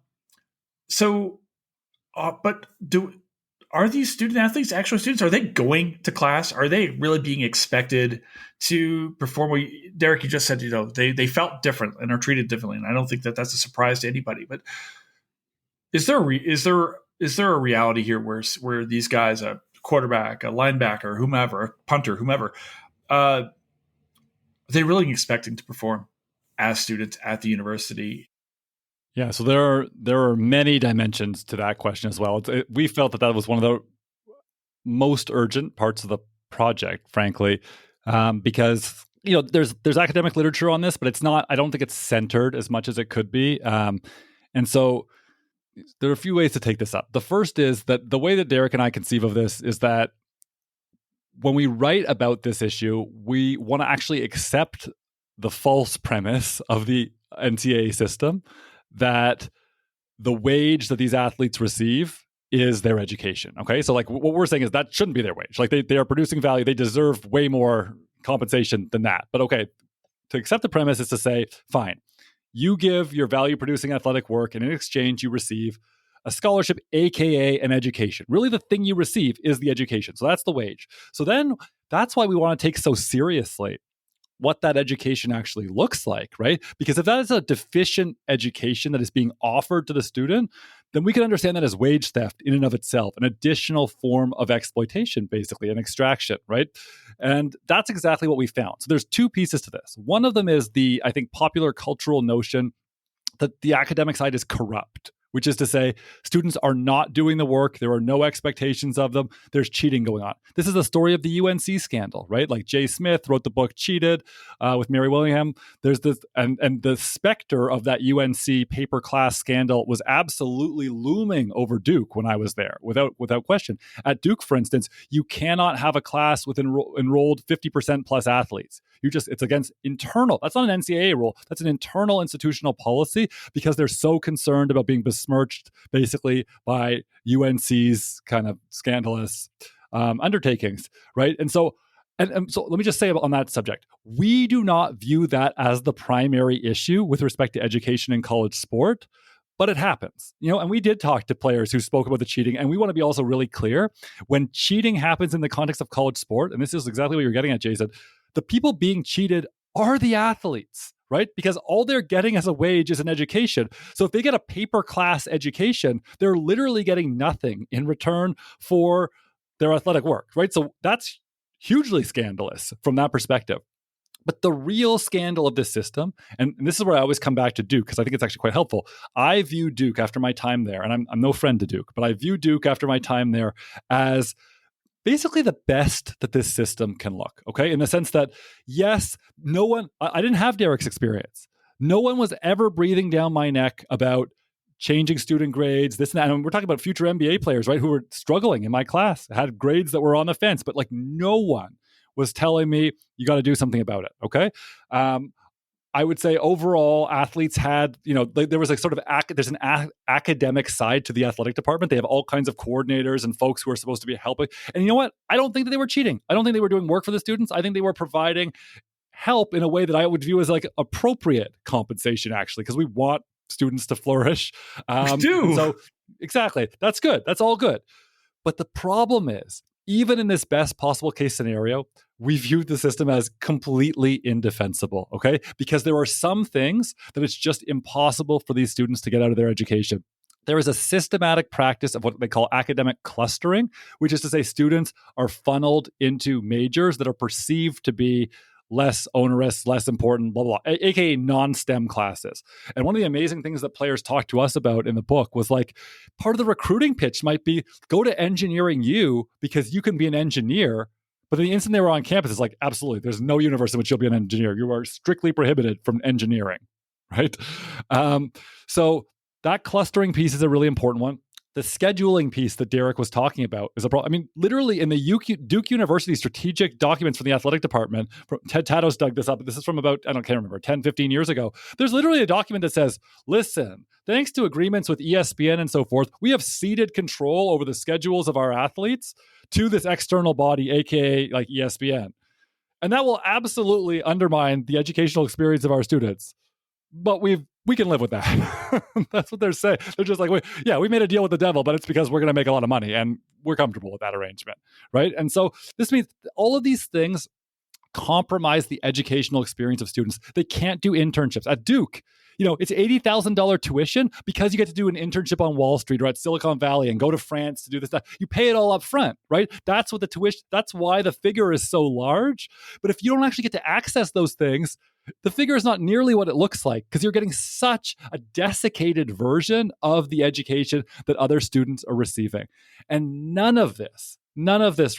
are these student athletes actual students? Are they going to class? Are they really being expected to perform? Derek, you just said, they felt different and are treated differently. And I don't think that that's a surprise to anybody, but is there a reality here where these guys, a quarterback, a linebacker, whomever, a punter, whomever, are they really expecting to perform as students at the university? Yeah, so there are many dimensions to that question as well. We felt that was one of the most urgent parts of the project, frankly, because there's academic literature on this, but it's not. I don't think it's centered as much as it could be, and so there are a few ways to take this up. The first is that the way that Derek and I conceive of this is that when we write about this issue, we want to actually accept the false premise of the NCAA system that the wage that these athletes receive is their education. Okay. So like what we're saying is that shouldn't be their wage. Like they are producing value. They deserve way more compensation than that. But okay, to accept the premise is to say, fine, you give your value producing athletic work and in exchange you receive a scholarship, AKA an education. Really the thing you receive is the education. So that's the wage. So then that's why we want to take so seriously what that education actually looks like, right? Because if that is a deficient education that is being offered to the student, then we can understand that as wage theft in and of itself, an additional form of exploitation, basically, an extraction, right? And that's exactly what we found. So there's two pieces to this. One of them is the, I think, popular cultural notion that the academic side is corrupt, which is to say students are not doing the work. There are no expectations of them. There's cheating going on. This is the story of the UNC scandal, right? Like Jay Smith wrote the book Cheated with Mary Willingham. There's this, and the specter of that UNC paper class scandal was absolutely looming over Duke when I was there, without question. At Duke, for instance, you cannot have a class with enrolled 50% plus athletes. It's against internal. That's not an NCAA rule. That's an internal institutional policy because they're so concerned about being besmirched basically by UNC's kind of scandalous undertakings, right? And so And so let me just say on that subject, we do not view that as the primary issue with respect to education in college sport, but it happens, and we did talk to players who spoke about the cheating. And we want to be also really clear when cheating happens in the context of college sport. And this is exactly what you're getting at, Jason. The people being cheated are the athletes, right? Because all they're getting as a wage is an education. So if they get a paper class education, they're literally getting nothing in return for their athletic work, right? So that's hugely scandalous from that perspective. But the real scandal of this system, and this is where I always come back to Duke, because I think it's actually quite helpful. I view Duke after my time there, and I'm no friend to Duke, but I view Duke after my time there as basically the best that this system can look, okay? In the sense that, yes, I didn't have Derek's experience. No one was ever breathing down my neck about changing student grades, this and that. And we're talking about future NBA players, right, who were struggling in my class, had grades that were on the fence, but like no one was telling me you got to do something about it, okay? I would say overall, athletes had, there was a sort of, there's an academic side to the athletic department. They have all kinds of coordinators and folks who are supposed to be helping. And you know what? I don't think that they were cheating. I don't think they were doing work for the students. I think they were providing help in a way that I would view as like appropriate compensation, actually, because we want students to flourish. We do. So exactly. That's good. That's all good. But the problem is, even in this best possible case scenario, we viewed the system as completely indefensible, okay? Because there are some things that it's just impossible for these students to get out of their education. There is a systematic practice of what they call academic clustering, which is to say students are funneled into majors that are perceived to be less onerous, less important, blah, blah, blah, aka non-STEM classes. And one of the amazing things that players talked to us about in the book was like, part of the recruiting pitch might be go to engineering U because you can be an engineer. But the instant they were on campus, it's like, absolutely, there's no universe in which you'll be an engineer. You are strictly prohibited from engineering, right? So that clustering piece is a really important one. The scheduling piece that Derek was talking about is a problem. I mean, literally in the Duke University strategic documents from the athletic department, Ted Tatos dug this up. This is from about, can't remember, 10, 15 years ago. There's literally a document that says, listen, thanks to agreements with ESPN and so forth, we have ceded control over the schedules of our athletes to this external body, aka like ESPN. And that will absolutely undermine the educational experience of our students. But we can live with that. That's what they're saying. They're just like, we made a deal with the devil, but it's because we're going to make a lot of money and we're comfortable with that arrangement, right? And so this means all of these things compromise the educational experience of students. They can't do internships. At Duke, it's $80,000 tuition because you get to do an internship on Wall Street or at Silicon Valley and go to France to do this stuff. You pay it all up front, right? That's what the tuition, that's why the figure is so large. But if you don't actually get to access those things, the figure is not nearly what it looks like because you're getting such a desiccated version of the education that other students are receiving. And none of this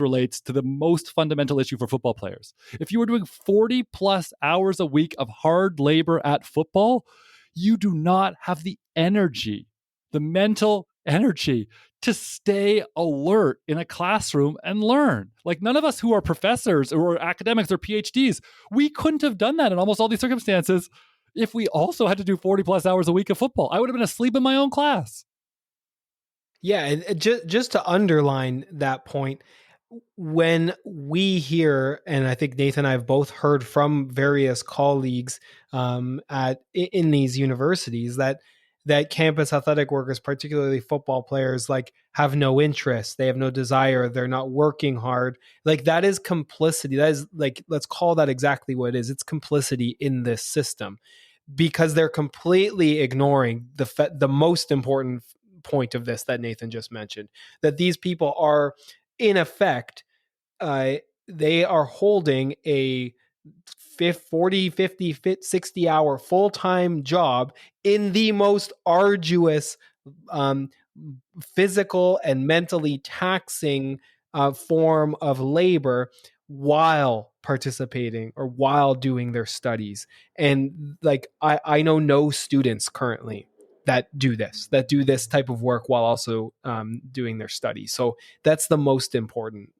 relates to the most fundamental issue for football players. If you were doing 40 plus hours a week of hard labor at football, you do not have the energy, the mental energy to stay alert in a classroom and learn. Like none of us who are professors or academics or PhDs, we couldn't have done that in almost all these circumstances if we also had to do 40 plus hours a week of football. I would have been asleep in my own class. Yeah, and just to underline that point, when we hear, and I think Nathan and I have both heard from various colleagues in these universities that campus athletic workers, particularly football players, like have no interest, they have no desire, they're not working hard. Like that is complicity. That is like, let's call that exactly what it is. It's complicity in this system because they're completely ignoring the most important point of this that Nathan just mentioned, that these people are in effect, they are holding a 40, 50, 60 hour full-time job in the most arduous, physical and mentally taxing form of labor while participating or while doing their studies. And like, I know no students currently that do this type of work while also doing their studies. So that's the most important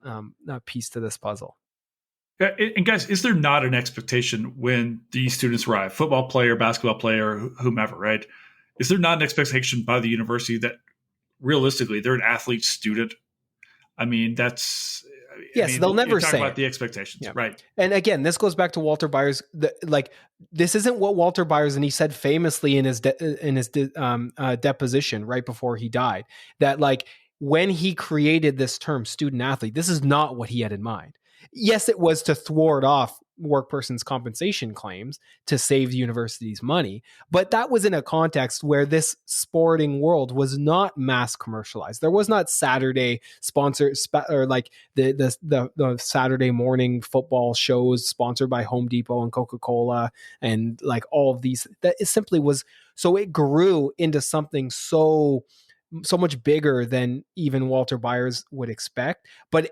piece to this puzzle. And guys, is there not an expectation when these students arrive, football player, basketball player, whomever, right? Is there not an expectation by the university that realistically they're an athlete student? I mean, Yes, they'll never say about the expectations, right? And again, this goes back to Walter Byers. This isn't what Walter Byers, and he said famously in his deposition right before he died, that like when he created this term student athlete, this is not what he had in mind. Yes, it was to thwart off workperson's compensation claims to save the university's money, but that was in a context where this sporting world was not mass commercialized. There was not Saturday or like the Saturday morning football shows sponsored by Home Depot and Coca-Cola and like all of these. That it simply was. So it grew into something so much bigger than even Walter Byers would expect, but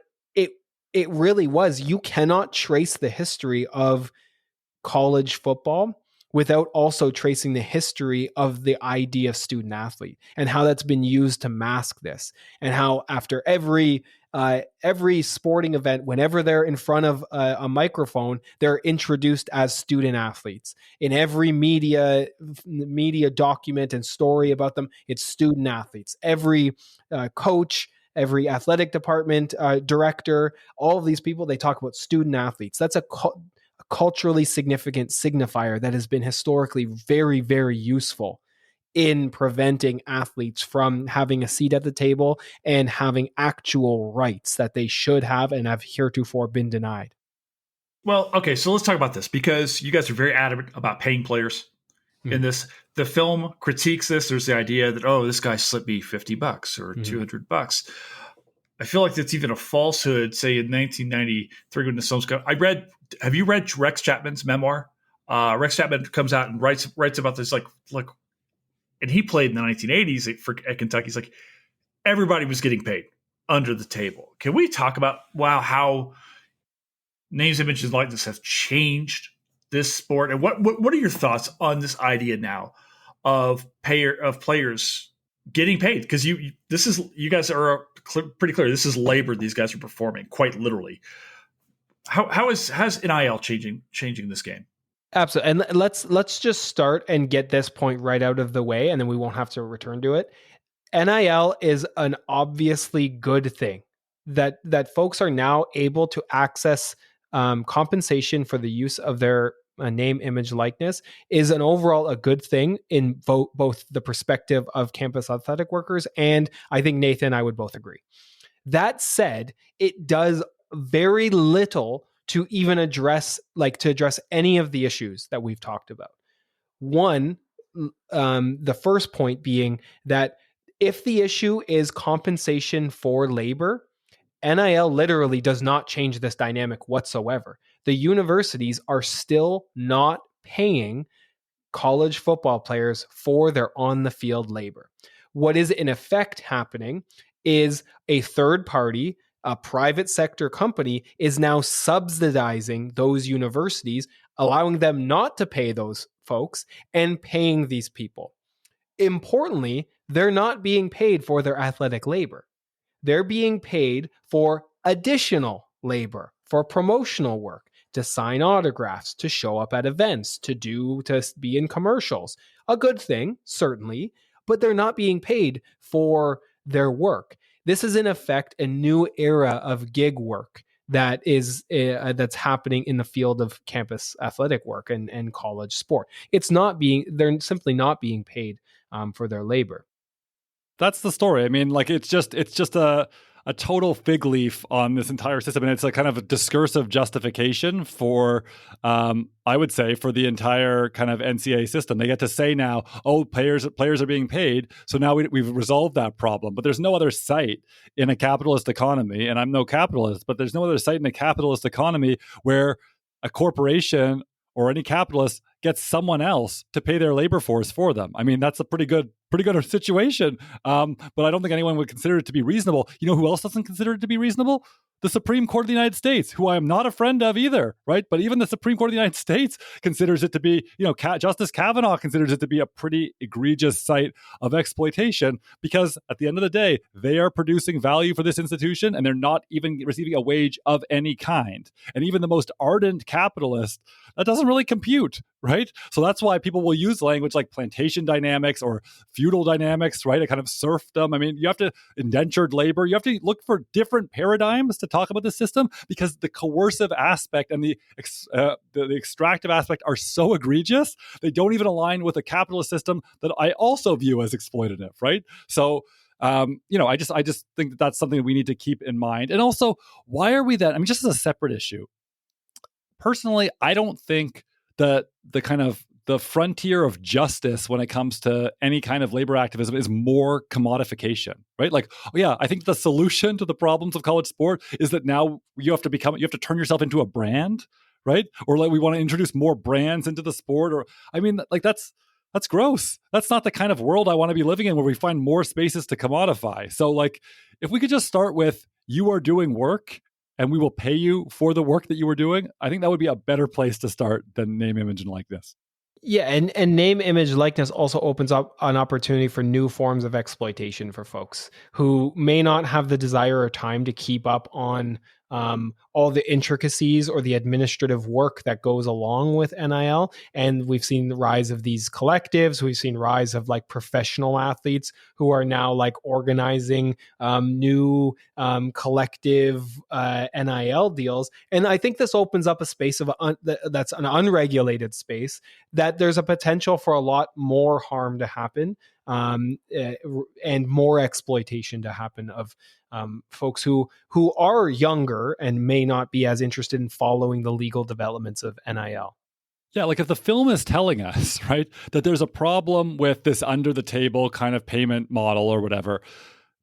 it really was. You cannot trace the history of college football without also tracing the history of the idea of student athlete and how that's been used to mask this, and how after every sporting event, whenever they're in front of a microphone, they're introduced as student athletes. In every media document and story about them, it's student athletes. Every coach, every athletic department director, all of these people, they talk about student athletes. That's a culturally significant signifier that has been historically very, very useful in preventing athletes from having a seat at the table and having actual rights that they should have and have heretofore been denied. Well, okay, so let's talk about this, because you guys are very adamant about paying players in this. The film critiques this. There's the idea that, oh, this guy slipped me $50 or $200. I feel like that's even a falsehood. Say in 1993 when the film's come, have you read Rex Chapman's memoir? Rex Chapman comes out and writes about this, like, and he played in the 1980s at Kentucky. He's like, everybody was getting paid under the table. Can we talk about how names, images, likeness have changed this sport? And what are your thoughts on this idea now of players getting paid? Because you guys are pretty clear. This is labor these guys are performing, quite literally. How's NIL changing this game? Absolutely. And let's just start and get this point right out of the way, and then we won't have to return to it. NIL is an obviously good thing that folks are now able to access compensation for the use of their name, image, likeness is an overall a good thing in both the perspective of campus athletic workers, and I think Nathan and I would both agree. That said, it does very little to even address any of the issues that we've talked about. One, the first point being that if the issue is compensation for labor, NIL literally does not change this dynamic whatsoever. The universities are still not paying college football players for their on-the-field labor. What is in effect happening is a third party, a private sector company, is now subsidizing those universities, allowing them not to pay those folks and paying these people. Importantly, they're not being paid for their athletic labor. They're being paid for additional labor, for promotional work, to sign autographs, to show up at events, to be in commercials. A good thing, certainly, but they're not being paid for their work. This is in effect a new era of gig work that's happening in the field of campus athletic work and college sport. They're simply not being paid for their labor. That's the story. I mean, like it's just a total fig leaf on this entire system, and it's a kind of a discursive justification for, I would say, for the entire kind of NCAA system. They get to say now, oh, players are being paid, so now we've resolved that problem. But there's no other site in a capitalist economy, and I'm no capitalist, but there's no other site in a capitalist economy where a corporation or any capitalist gets someone else to pay their labor force for them. I mean, that's a pretty good situation. But I don't think anyone would consider it to be reasonable. You know who else doesn't consider it to be reasonable? The Supreme Court of the United States, who I am not a friend of either, right? But even the Supreme Court of the United States considers it to be, Justice Kavanaugh considers it to be a pretty egregious site of exploitation, because at the end of the day, they are producing value for this institution and they're not even receiving a wage of any kind. And even the most ardent capitalist, that doesn't really compute, right? So that's why people will use language like plantation dynamics or feudal dynamics, right? A kind of serfdom. I mean, you have to indentured labor. You have to look for different paradigms to talk about this system because the coercive aspect and the extractive aspect are so egregious. They don't even align with a capitalist system that I also view as exploitative, right? So, I just think that that's something that we need to keep in mind. And also, why are we then? I mean, just as a separate issue, personally, I don't think that the frontier of justice when it comes to any kind of labor activism is more commodification, right? Like, I think the solution to the problems of college sport is that now you have to turn yourself into a brand, right? Or like we want to introduce more brands into the sport, or I mean, like that's gross. That's not the kind of world I want to be living in where we find more spaces to commodify. So like, if we could just start with you are doing work and we will pay you for the work that you were doing, I think that would be a better place to start than name, image, and likeness. Yeah, and name, image, likeness also opens up an opportunity for new forms of exploitation for folks who may not have the desire or time to keep up on all the intricacies or the administrative work that goes along with NIL. And we've seen the rise of these collectives. We've seen rise of like professional athletes who are now like organizing new collective NIL deals. And I think this opens up a space of that's an unregulated space that there's a potential for a lot more harm to happen and more exploitation to happen of folks who are younger and may not be as interested in following the legal developments of NIL. Yeah, like if the film is telling us, right, that there's a problem with this under the table kind of payment model or whatever,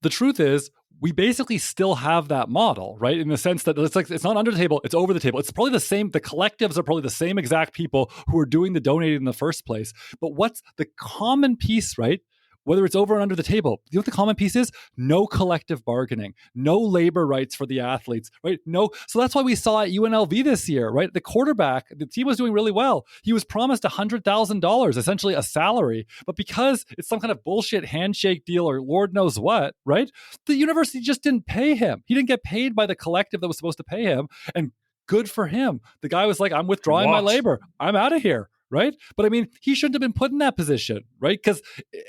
the truth is we basically still have that model, right? In the sense that it's not under the table, it's over the table. It's probably the same, the collectives are probably the same exact people who are doing the donating in the first place. But what's the common piece, right? Whether it's over and under the table, you know what the common piece is? No collective bargaining, no labor rights for the athletes, right? No. So that's why we saw at UNLV this year, right? The quarterback, the team was doing really well. He was promised $100,000, essentially a salary. But because it's some kind of bullshit handshake deal or Lord knows what, right? The university just didn't pay him. He didn't get paid by the collective that was supposed to pay him. And good for him. The guy was like, I'm withdrawing my labor. I'm out of here. Right. But I mean, he shouldn't have been put in that position. Right. Because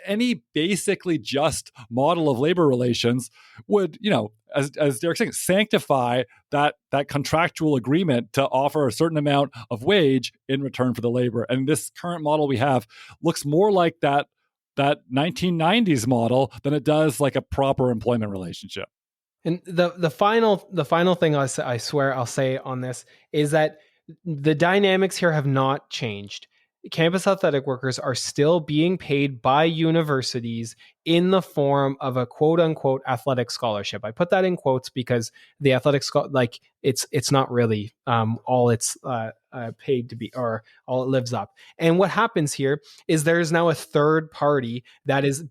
any basically just model of labor relations would, as Derek's saying, sanctify that contractual agreement to offer a certain amount of wage in return for the labor. And this current model we have looks more like that 1990s model than it does like a proper employment relationship. And the final thing I swear I'll say on this is that the dynamics here have not changed. Campus athletic workers are still being paid by universities in the form of a quote unquote athletic scholarship. I put that in quotes because the athletic it's not really all it's paid to be or all it lives up. And what happens here is there is now a third party that is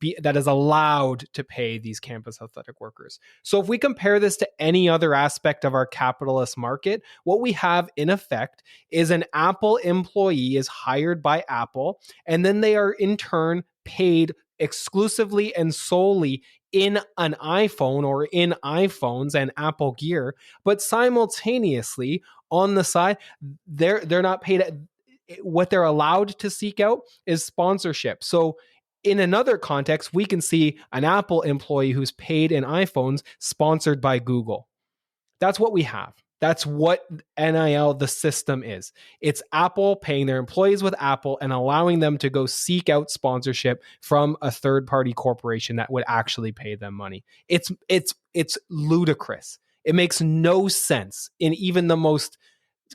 allowed to pay these campus athletic workers. So if we compare this to any other aspect of our capitalist market, what we have in effect is an Apple employee is hired by Apple, and then they are in turn paid exclusively and solely in an iPhone or in iPhones and Apple gear, but simultaneously on the side, they're not paid. What they're allowed to seek out is sponsorship. So in another context, we can see an Apple employee who's paid in iPhones sponsored by Google. That's what we have. That's what NIL, the system is. It's Apple paying their employees with Apple and allowing them to go seek out sponsorship from a third-party corporation that would actually pay them money. It's ludicrous. It makes no sense in even the most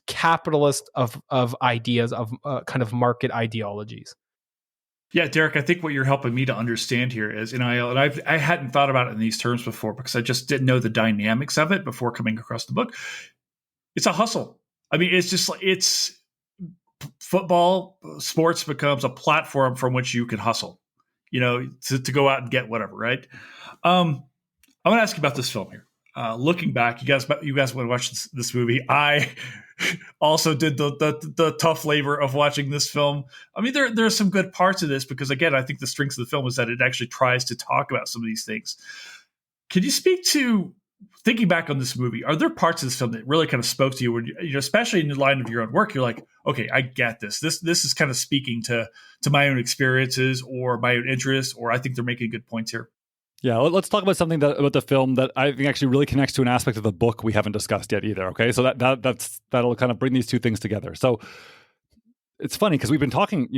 capitalist of ideas of kind of market ideologies. Yeah, Derek, I think what you're helping me to understand here is NIL, and I hadn't thought about it in these terms before because I just didn't know the dynamics of it before coming across the book. It's a hustle. I mean, it's football, sports becomes a platform from which you can hustle, to go out and get whatever, right? I want to ask you about this film here. Looking back, you guys want to watch this movie. I also did the tough labor of watching this film. I mean, there are some good parts of this because, again, I think the strength of the film is that it actually tries to talk about some of these things. Can you speak to, thinking back on this movie, are there parts of this film that really kind of spoke to you, when especially in the line of your own work, you're like, okay, I get this. This is kind of speaking to my own experiences or my own interests, or I think they're making good points here? Yeah, let's talk about something about the film that I think actually really connects to an aspect of the book we haven't discussed yet either. Okay, so that'll kind of bring these two things together. So it's funny because we've been talking,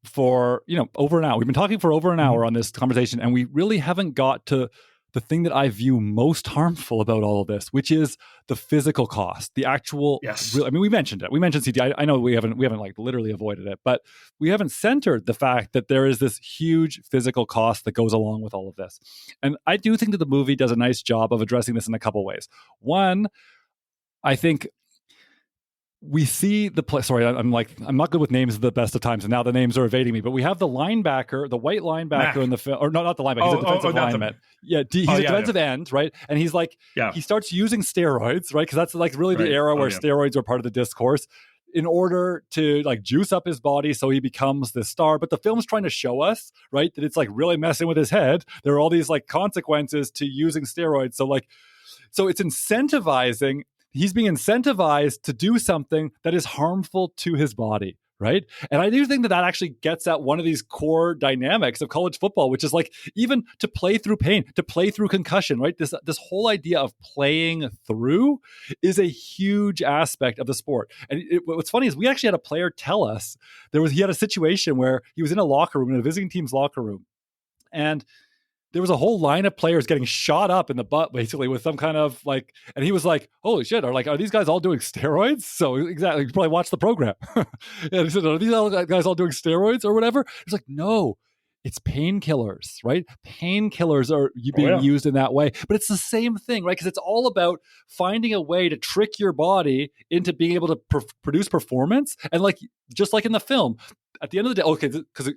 for over an hour. We've been talking for over an hour on this conversation, and we really haven't got to the thing that I view most harmful about all of this, which is the physical cost, the actual. Yes. We mentioned it. We mentioned CTE. I know we haven't like literally avoided it, but we haven't centered the fact that there is this huge physical cost that goes along with all of this. And I do think that the movie does a nice job of addressing this in a couple ways. One, I think we see the play. Sorry, I'm not good with names at the best of times, and now the names are evading me. But we have the linebacker, the white linebacker in the film, or not the linebacker. He's a defensive lineman. He's a defensive end, right? And he's he starts using steroids, right? Because that's like really the era where steroids are part of the discourse, in order to like juice up his body so he becomes this star. But the film's trying to show us, right, that it's like really messing with his head. There are all these like consequences to using steroids. So it's incentivizing. He's being incentivized to do something that is harmful to his body, right? And I do think that actually gets at one of these core dynamics of college football, which is like even to play through pain, to play through concussion, right? This whole idea of playing through is a huge aspect of the sport. And what's funny is we actually had a player tell us he had a situation where he was in a locker room, in a visiting team's locker room, and there was a whole line of players getting shot up in the butt, basically, with some kind of like, and he was like, holy shit, are these guys all doing steroids? So exactly, you probably watched the program. And he said, are these guys all doing steroids or whatever? He's like, no, it's painkillers, right? Painkillers are being used in that way. But it's the same thing, right? Because it's all about finding a way to trick your body into being able to produce performance. And like, just like in the film, at the end of the day, okay, because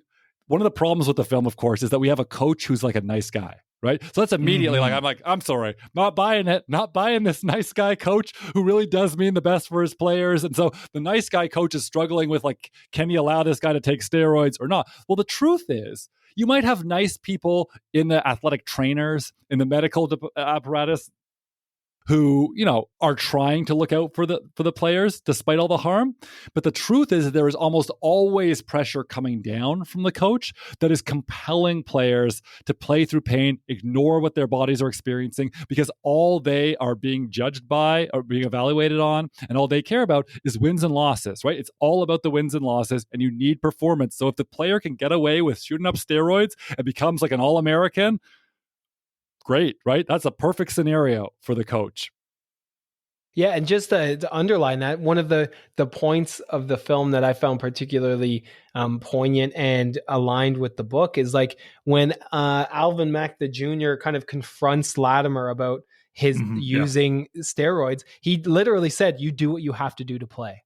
one of the problems with the film, of course, is that we have a coach who's like a nice guy, right? So that's immediately I'm sorry, not buying it, not buying this nice guy coach who really does mean the best for his players. And so the nice guy coach is struggling with like, can he allow this guy to take steroids or not? Well, the truth is, you might have nice people in the athletic trainers, in the medical apparatus, who, are trying to look out for the players despite all the harm. But the truth is that there is almost always pressure coming down from the coach that is compelling players to play through pain, ignore what their bodies are experiencing, because all they are being judged by or being evaluated on, and all they care about is wins and losses, right? It's all about the wins and losses, and you need performance. So if the player can get away with shooting up steroids and becomes like an All-American, great, right? That's a perfect scenario for the coach. Yeah, and just to underline that, one of the points of the film that I found particularly poignant and aligned with the book is like when Alvin Mack the Jr. kind of confronts Latimer about his using steroids. He literally said, "You do what you have to do to play."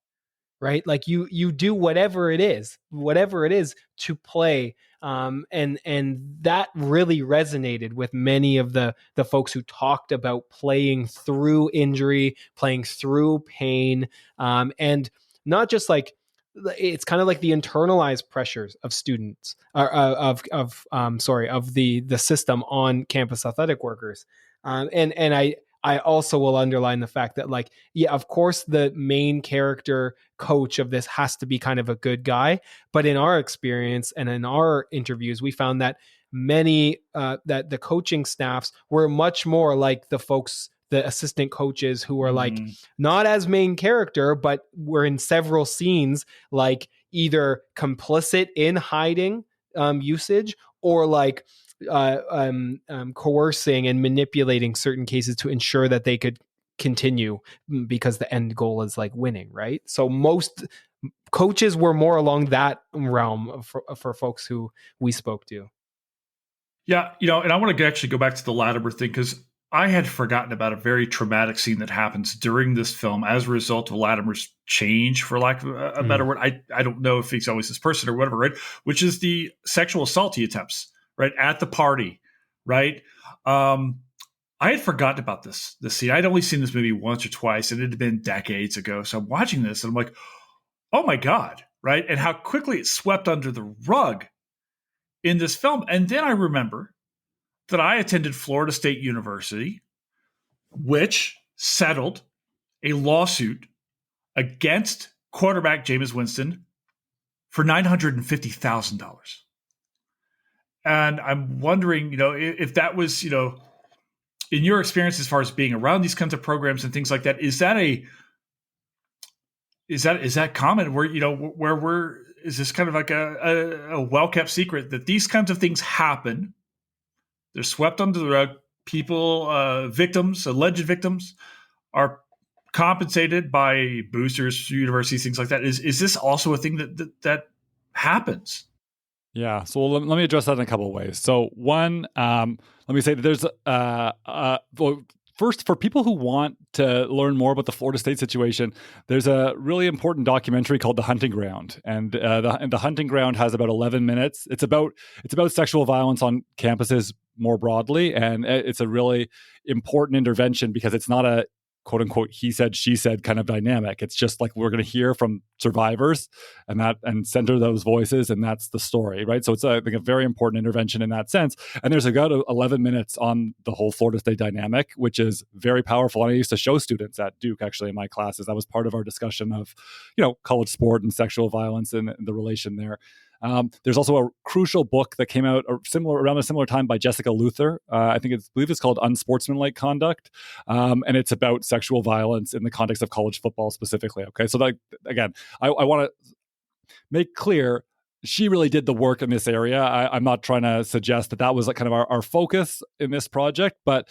Right? Like you do whatever it is to play. And that really resonated with many of the folks who talked about playing through injury, playing through pain. And not just like, it's kind of like the internalized pressures of students of the system on campus athletic workers. And I also will underline the fact that, like, yeah, of course, the main character coach of this has to be kind of a good guy. But in our experience and in our interviews, we found that many that the coaching staffs were much more like the folks, the assistant coaches who were like not as main character, but were in several scenes, like either complicit in hiding usage or like coercing and manipulating certain cases to ensure that they could continue because the end goal is like winning, right? So most coaches were more along that realm for folks who we spoke to. Yeah, and I want to actually go back to the Latimer thing because I had forgotten about a very traumatic scene that happens during this film as a result of Latimer's change, for lack of a better word. I don't know if he's always this person or whatever, right? Which is the sexual assault he attempts, right, at the party, right? I had forgotten about this scene. I'd only seen this movie once or twice, and it had been decades ago. So I'm watching this, and I'm like, oh my God, right? And how quickly it swept under the rug in this film. And then I remember that I attended Florida State University, which settled a lawsuit against quarterback Jameis Winston for $950,000. And I'm wondering, if that was, in your experience as far as being around these kinds of programs and things like that, is that common where is this kind of like a well-kept secret that these kinds of things happen? They're swept under the rug. People, alleged victims, are compensated by boosters, universities, things like that. Is this also a thing that happens? Yeah. So let me address that in a couple of ways. So one, let me say that there's well, first, for people who want to learn more about the Florida State situation, there's a really important documentary called The Hunting Ground, and the Hunting Ground has about 11 minutes. It's about sexual violence on campuses more broadly, and it's a really important intervention because it's not a quote unquote he said she said kind of dynamic. It's just like we're going to hear from survivors and center those voices, and that's the story, right? So it's I think a very important intervention in that sense. And there's about 11 minutes on the whole Florida State dynamic, which is very powerful. And I used to show students at Duke actually in my classes. That was part of our discussion of college sport and sexual violence and the relation there. There's also a crucial book that came out around a similar time by Jessica Luther. I believe it's called Unsportsmanlike Conduct, and it's about sexual violence in the context of college football specifically. Okay, so again, I want to make clear she really did the work in this area. I'm not trying to suggest that was like kind of our focus in this project, but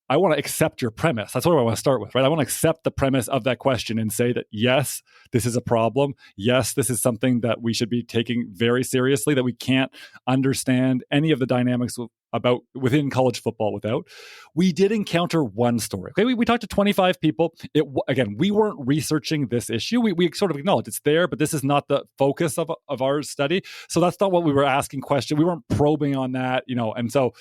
I want to accept your premise. That's what I want to start with, right? I want to accept the premise of that question and say that, yes, this is a problem. Yes, this is something that we should be taking very seriously, that we can't understand any of the dynamics about within college football without. We did encounter one story. Okay, we talked to 25 people. Again, we weren't researching this issue. We sort of acknowledged it's there, but this is not the focus of our study. So that's not what we were asking questions. We weren't probing on that, and so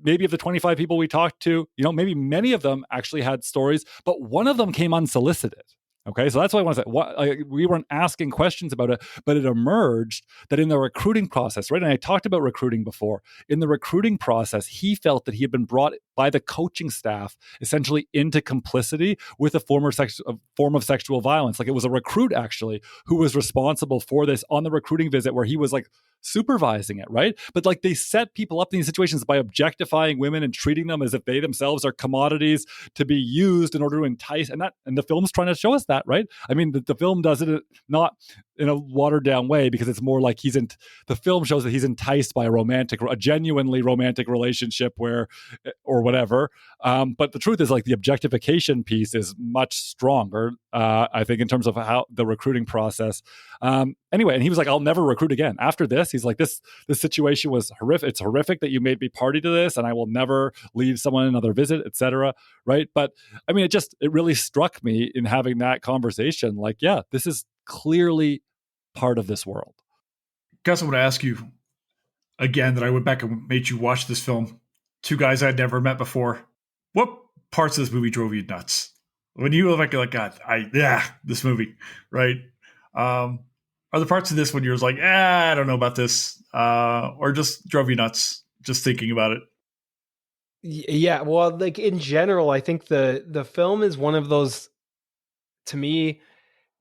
maybe of the 25 people we talked to, maybe many of them actually had stories, but one of them came unsolicited. Okay, so that's why I want to say we weren't asking questions about it, but it emerged that in the recruiting process, right? And I talked about recruiting before. In the recruiting process, he felt that he had been brought by the coaching staff essentially into complicity with a form of sexual violence. Like it was a recruit actually who was responsible for this on the recruiting visit where he was like supervising it, right? But like they set people up in these situations by objectifying women and treating them as if they themselves are commodities to be used in order to entice, and the film's trying to show us that, right? I mean, the film does it not in a watered down way because it's more like the film shows that he's enticed by a genuinely romantic relationship or whatever. But the truth is like the objectification piece is much stronger, I think, in terms of how the recruiting process. Anyway, and he was like, I'll never recruit again. After this, he's like, this situation was horrific. It's horrific that you made me party to this, and I will never leave someone another visit, etc. Right? But I mean, it really struck me in having that conversation. Like, yeah, this is clearly part of this world. Guess I'm going to ask you again that I went back and made you watch this film. Two guys I'd never met before. What parts of this movie drove you nuts? When you look like God, this movie, right? Are the parts of this when you're like, I don't know about this, or just drove you nuts just thinking about it? Yeah, well, like in general, I think the film is one of those, to me,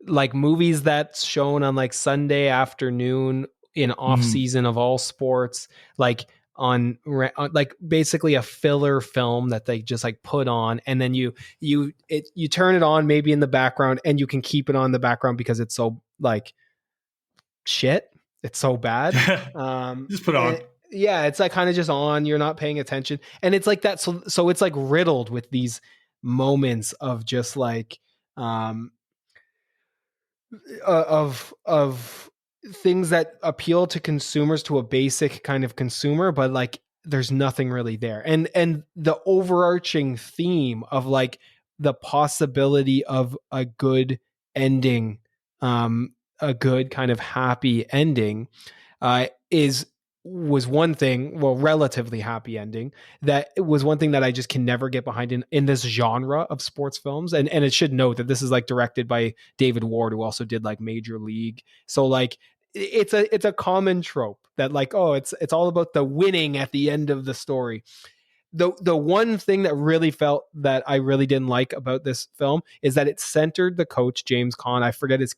like movies that's shown on like Sunday afternoon in off season of all sports, like on like basically a filler film that they just like put on, and then you turn it on maybe in the background, and you can keep it on the background because it's so like shit. It's so bad. Just put on. Yeah, it's like kind of just on. You're not paying attention, and it's like that. So it's like riddled with these moments of just like of things that appeal to consumers, to a basic kind of consumer, but like there's nothing really there. And the overarching theme of like the possibility of a good ending, a good kind of happy ending, was one thing, well, relatively happy ending. That was one thing that I just can never get behind in this genre of sports films. And it should note that this is like directed by David Ward, who also did like Major League. So like it's a common trope that like, oh, it's all about the winning at the end of the story. The one thing that really felt that I really didn't like about this film is that it centered the coach, James Caan. I forget his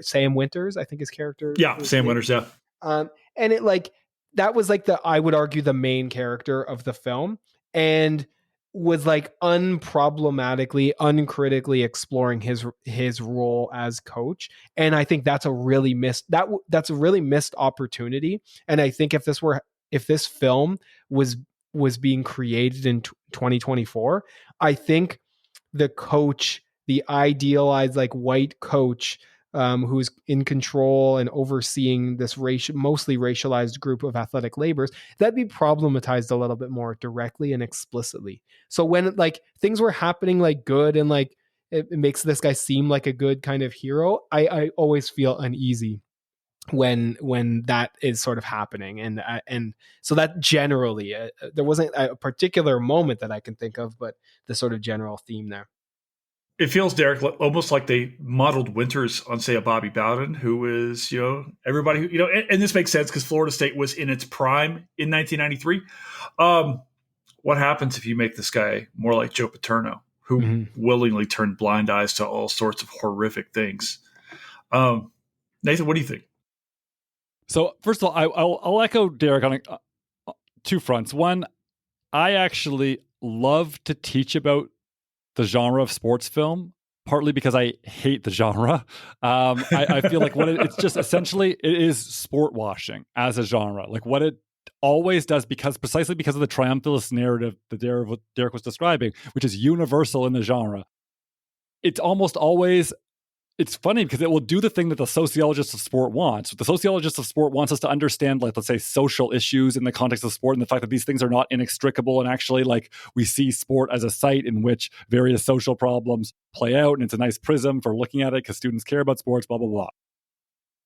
Sam Winters, I think his character. Yeah, Sam Winters, yeah. And it like, that was like I would argue the main character of the film, and was like unproblematically, uncritically exploring his role as coach. And I think that's a really that's a really missed opportunity. And I think if this film was being created in 2024, I think the coach, the idealized like white coach, who's in control and overseeing this mostly racialized group of athletic laborers, that'd be problematized a little bit more directly and explicitly. So when like things were happening like good and like it makes this guy seem like a good kind of hero, I always feel uneasy when that is sort of happening. And so that generally, there wasn't a particular moment that I can think of, but the sort of general theme there. It feels, Derek, almost like they modeled Winters on, say, a Bobby Bowden, who is, everybody, and this makes sense because Florida State was in its prime in 1993. What happens if you make this guy more like Joe Paterno, who willingly turned blind eyes to all sorts of horrific things? Nathan, what do you think? So first of all, I'll echo Derek on two fronts. One, I actually love to teach about the genre of sports film, partly because I hate the genre. I feel like it's just essentially, it is sport washing as a genre. Like what it always does, precisely because of the triumphalist narrative that Derek was describing, which is universal in the genre. It's almost always, it's funny because it will do the thing that the sociologist of sport wants. The sociologist of sport wants us to understand, like, let's say, social issues in the context of sport and the fact that these things are not inextricable. And actually, like, we see sport as a site in which various social problems play out. And it's a nice prism for looking at it because students care about sports, blah, blah, blah.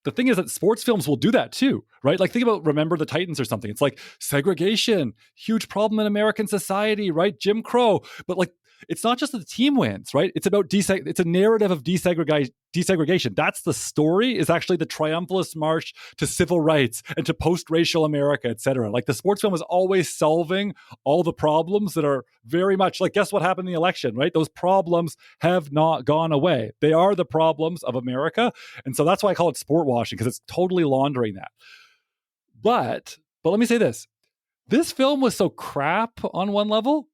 The thing is that sports films will do that too, right? Like think about Remember the Titans or something. It's like segregation, huge problem in American society, right? Jim Crow. But like, it's not just that the team wins, right? It's about it's a narrative of desegregation. That's the story, is actually the triumphalist march to civil rights and to post-racial America, et cetera. Like the sports film is always solving all the problems that are very much like, guess what happened in the election, right? Those problems have not gone away. They are the problems of America. And so that's why I call it sport washing, because it's totally laundering that. But let me say this. This film was so crap on one level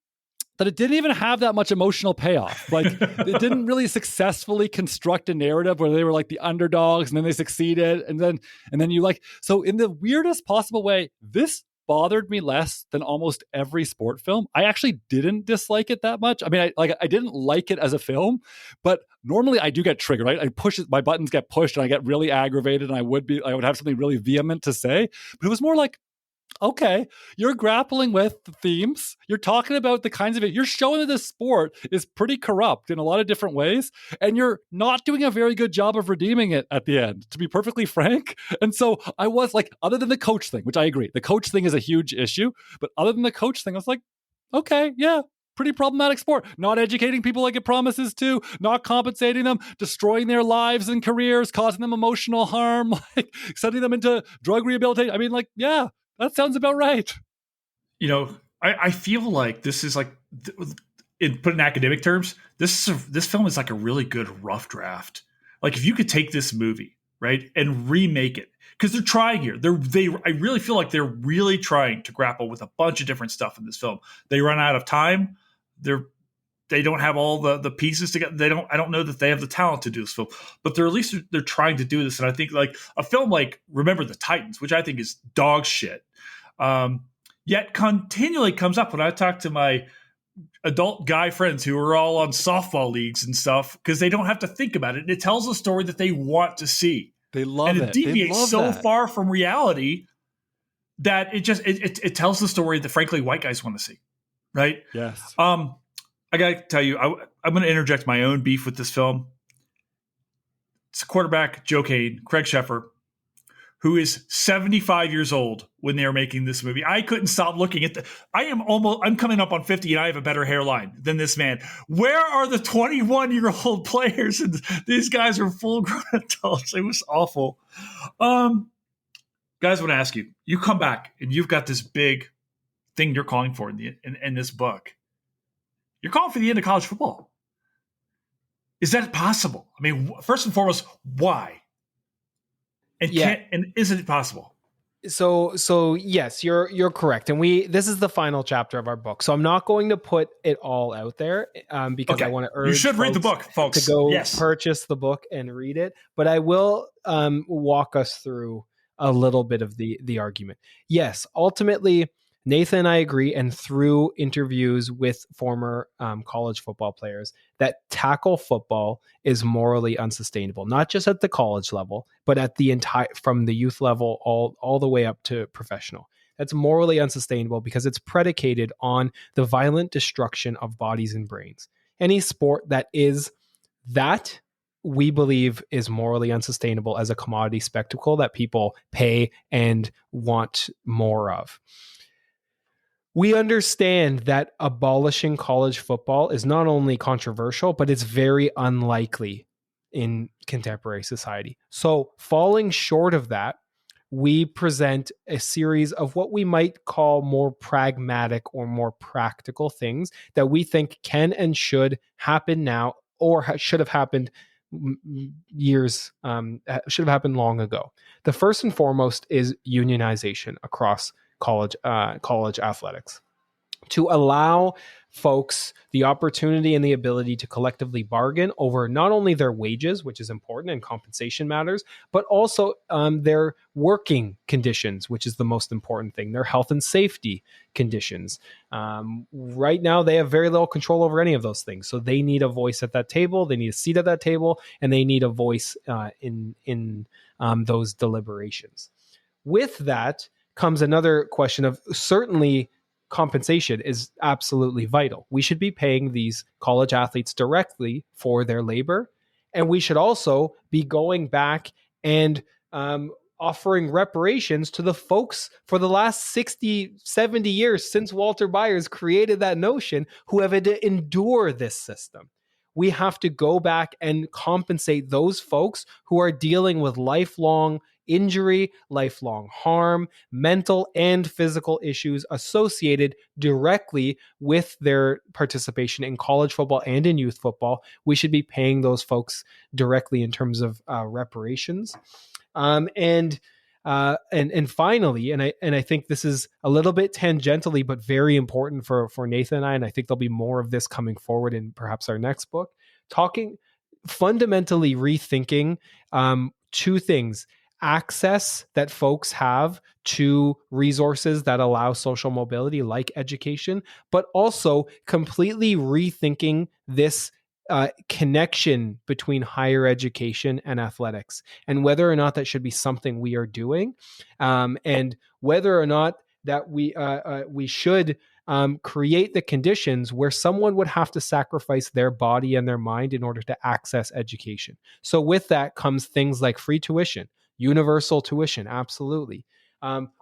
that it didn't even have that much emotional payoff. Like it didn't really successfully construct a narrative where they were like the underdogs and then they succeeded. And then you like, so in the weirdest possible way, this bothered me less than almost every sport film. I actually didn't dislike it that much. I mean, I didn't like it as a film, but normally I do get triggered, right? My buttons get pushed and I get really aggravated and I would have something really vehement to say, but it was more like, okay, you're grappling with the themes. You're talking about the kinds of it. You're showing that this sport is pretty corrupt in a lot of different ways, and you're not doing a very good job of redeeming it at the end, to be perfectly frank. And so I was like, other than the coach thing, which I agree, the coach thing is a huge issue, but other than the coach thing, I was like, okay, yeah, pretty problematic sport. Not educating people like it promises to, not compensating them, destroying their lives and careers, causing them emotional harm, like sending them into drug rehabilitation. I mean, like, yeah, that sounds about right. I feel like this is like, put in academic terms, this film is like a really good rough draft. Like if you could take this movie, right, and remake it, because they're trying here. I really feel like they're really trying to grapple with a bunch of different stuff in this film. They run out of time. They don't have all the pieces together. I don't know that they have the talent to do this film, but they're trying to do this. And I think like a film like Remember the Titans, which I think is dog shit, yet continually comes up when I talk to my adult guy friends who are all on softball leagues and stuff, because they don't have to think about it. And it tells a story that they want to see. They love it. And it deviates so far from reality that it tells the story that frankly white guys want to see. Right? Yes. I got to tell you, I'm going to interject my own beef with this film. It's quarterback Joe Caan, Craig Sheffer, who is 75 years old when they are making this movie. I couldn't stop looking at I'm coming up on 50 and I have a better hairline than this man. Where are the 21-year-old players? And these guys are full-grown adults. It was awful. Guys, I want to ask you, you come back and you've got this big thing you're calling for in this book. You're calling for the end of college football. Is that possible? I mean, first and foremost, why? And is it possible? So yes, you're correct, and this is the final chapter of our book. So I'm not going to put it all out there because I want to urge you should read the book, folks. to go Yes. purchase the book and read it. But I will walk us through a little bit of the argument. Yes, ultimately, Nathan and I agree, and through interviews with former college football players, that tackle football is morally unsustainable, not just at the college level, but at the entire, from the youth level all the way up to professional. That's morally unsustainable because it's predicated on the violent destruction of bodies and brains. Any sport that is that, we believe, is morally unsustainable as a commodity spectacle that people pay and want more of. We understand that abolishing college football is not only controversial, but it's very unlikely in contemporary society. So, falling short of that, we present a series of what we might call more pragmatic or more practical things that we think can and should happen now, or should have happened should have happened long ago. The first and foremost is unionization across college athletics, to allow folks the opportunity and the ability to collectively bargain over not only their wages, which is important and compensation matters, but also their working conditions, which is the most important thing, their health and safety conditions. Right now, they have very little control over any of those things. So they need a voice at that table, they need a seat at that table, and they need a voice in those deliberations. With that comes another question of, certainly, compensation is absolutely vital. We should be paying these college athletes directly for their labor. And we should also be going back and offering reparations to the folks for the last 60, 70 years since Walter Byers created that notion, who have had to endure this system. We have to go back and compensate those folks who are dealing with lifelong injury, lifelong harm, mental and physical issues associated directly with their participation in college football and in youth football. We should be paying those folks directly in terms of reparations. And finally, and I think this is a little bit tangentially, but very important for Nathan and I think there'll be more of this coming forward in perhaps our next book, fundamentally rethinking two things: access that folks have to resources that allow social mobility, like education, but also completely rethinking this connection between higher education and athletics, and whether or not that should be something we are doing, and whether or not that we should create the conditions where someone would have to sacrifice their body and their mind in order to access education. So with that comes things like free tuition, universal tuition, absolutely.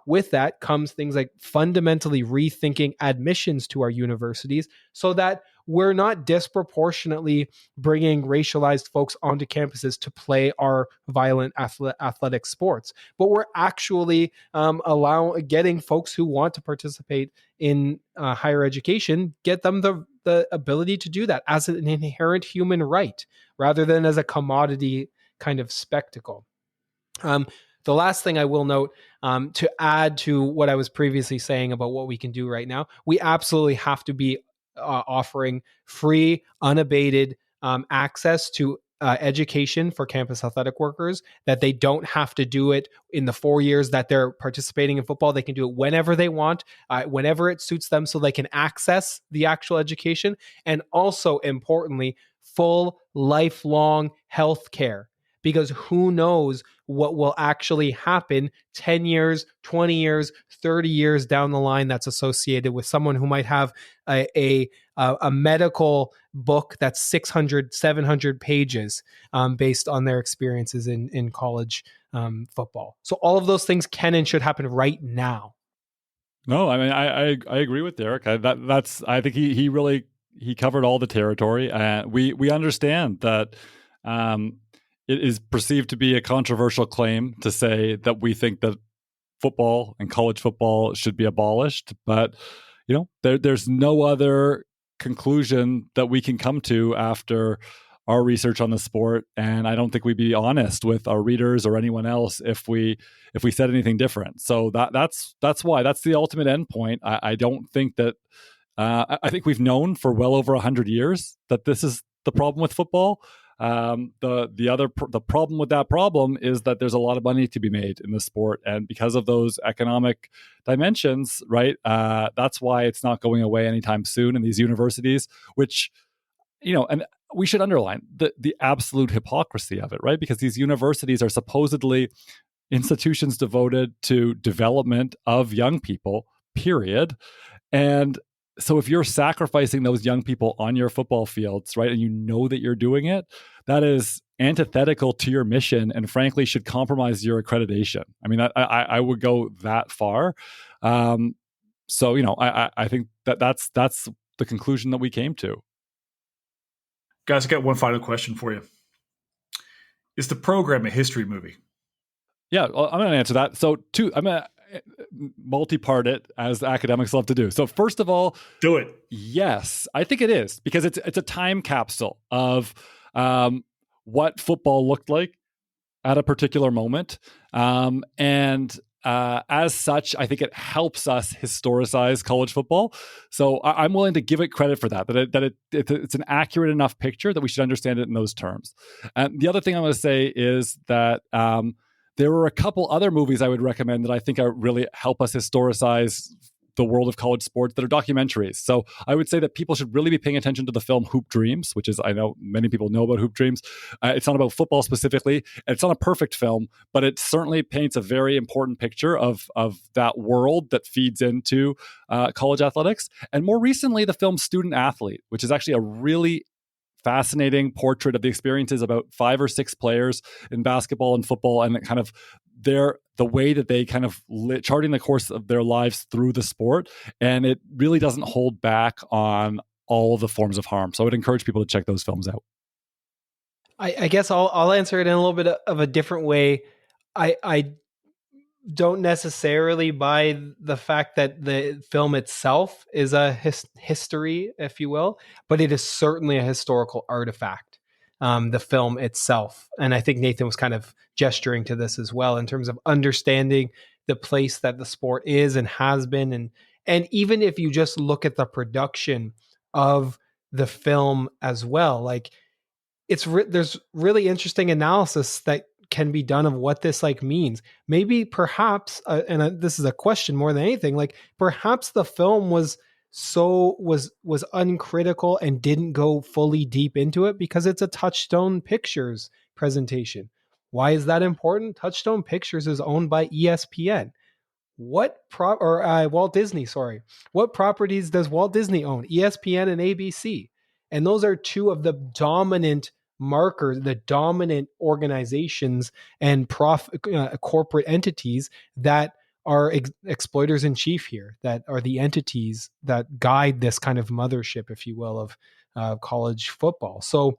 With that comes things like fundamentally rethinking admissions to our universities so that we're not disproportionately bringing racialized folks onto campuses to play our violent athletic sports, but we're actually getting folks who want to participate in higher education, get them the ability to do that as an inherent human right, rather than as a commodity kind of spectacle. The last thing I will note, to add to what I was previously saying about what we can do right now, we absolutely have to be offering free, unabated access to education for campus athletic workers, that they don't have to do it in the 4 years that they're participating in football. They can do it whenever they want, whenever it suits them, so they can access the actual education. And also, importantly, full lifelong health care. Because who knows what will actually happen 10 years, 20 years, 30 years down the line that's associated with someone who might have a medical book that's 600, 700 pages based on their experiences in college football. So all of those things can and should happen right now. No, I mean, I agree with Derek. I think he covered all the territory. We understand that it is perceived to be a controversial claim to say that we think that football and college football should be abolished, but there's no other conclusion that we can come to after our research on the sport, and I don't think we'd be honest with our readers or anyone else if we said anything different. So that's why that's the ultimate endpoint. I don't think that I think we've known for well over 100 years that this is the problem with football. The problem with that problem is that there's a lot of money to be made in the sport, and because of those economic dimensions, right? That's why it's not going away anytime soon in these universities, which, and we should underline the absolute hypocrisy of it, right? Because these universities are supposedly institutions devoted to development of young people, period. And so if you're sacrificing those young people on your football fields, right, and you know that you're doing it, that is antithetical to your mission and frankly should compromise your accreditation. I mean, I would go that far. So, I think that's the conclusion that we came to. Guys, I got one final question for you. Is the program a history movie? Yeah, well, I'm going to answer that. So, I'm going to multi-part it, as academics love to do. So, first of all, do it. Yes, I think it is, because it's a time capsule of what football looked like at a particular moment, and as such, I think it helps us historicize college football. So I'm willing to give it credit for that it's an accurate enough picture that we should understand it in those terms. And the other thing I'm going to say is that there were a couple other movies I would recommend that I think are really help us historicize the world of college sports that are documentaries. So I would say that people should really be paying attention to the film Hoop Dreams, which is, I know many people know about Hoop Dreams. It's not about football specifically. It's not a perfect film, but it certainly paints a very important picture of that world that feeds into college athletics. And more recently, the film Student Athlete, which is actually a really fascinating portrait of the experiences about 5 or 6 players in basketball and football, and kind of the way that they kind of charting the course of their lives through the sport. And it really doesn't hold back on all of the forms of harm. So I would encourage people to check those films out. I guess I'll answer it in a little bit of a different way. I don't necessarily buy the fact that the film itself is a history, if you will, but it is certainly a historical artifact, the film itself. And I think Nathan was kind of gesturing to this as well in terms of understanding the place that the sport is and has been. And even if you just look at the production of the film as well, like there's really interesting analysis that can be done of what this means. Maybe perhaps, and this is a question more than anything, perhaps the film was uncritical and didn't go fully deep into it because it's a Touchstone Pictures presentation. Why is that important? Touchstone Pictures is owned by ESPN. Walt Disney, sorry. What properties does Walt Disney own? ESPN and ABC. And those are two of the dominant markers, the dominant organizations and corporate entities that are exploiters in chief here, that are the entities that guide this kind of mothership, if you will, of college football. So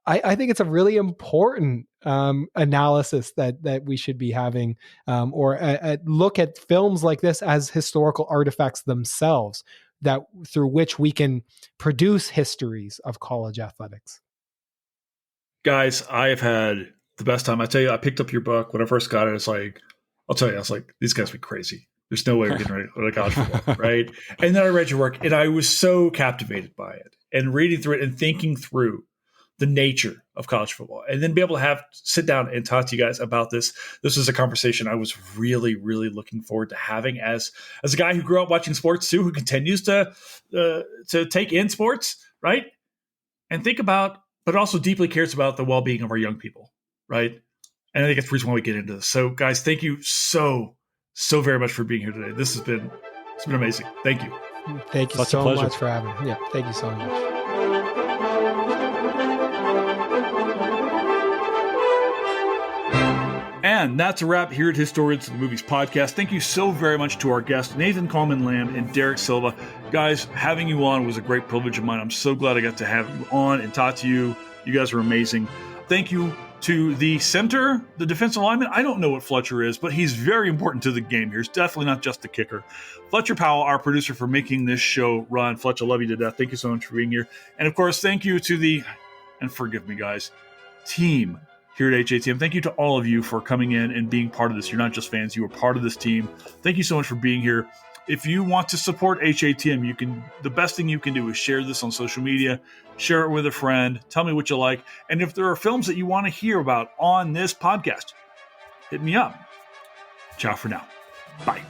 I think it's a really important analysis that we should be having, or look at films like this as historical artifacts themselves, that through which we can produce histories of college athletics. Guys, I have had the best time. I tell you, I picked up your book when I first got it. It's like, I'll tell you, I was like, these guys be crazy. There's no way we're getting ready for college football, right? And then I read your work, and I was so captivated by it, and reading through it and thinking through the nature of college football, and then be able to sit down and talk to you guys about this. This was a conversation I was really, really looking forward to having as a guy who grew up watching sports too, who continues to take in sports, right? And think about, but also deeply cares about the well-being of our young people, right? And I think that's the reason why we get into this. So, guys, thank you so very much for being here today. It's been amazing. Thank you. Thank you so much for having me. Yeah, thank you so much. And that's a wrap here at Historians of the Movies podcast. Thank you so very much to our guests, Nathan Kalman-Lamb and Dere Silva. Guys, having you on was a great privilege of mine. I'm so glad I got to have you on and talk to you. You guys are amazing. Thank you to the center, the defensive lineman. I don't know what Fletcher is, but he's very important to the game here. He's definitely not just the kicker. Fletcher Powell, our producer, for making this show run. Fletcher, I love you to death. Thank you so much for being here. And, of course, thank you to the and forgive me, guys, team here at HATM. Thank you to all of you for coming in and being part of this. You're not just fans, you are part of this team. Thank you so much for being here. If you want to support HATM, the best thing you can do is share this on social media, share it with a friend, tell me what you like. And if there are films that you want to hear about on this podcast, hit me up. Ciao for now. Bye.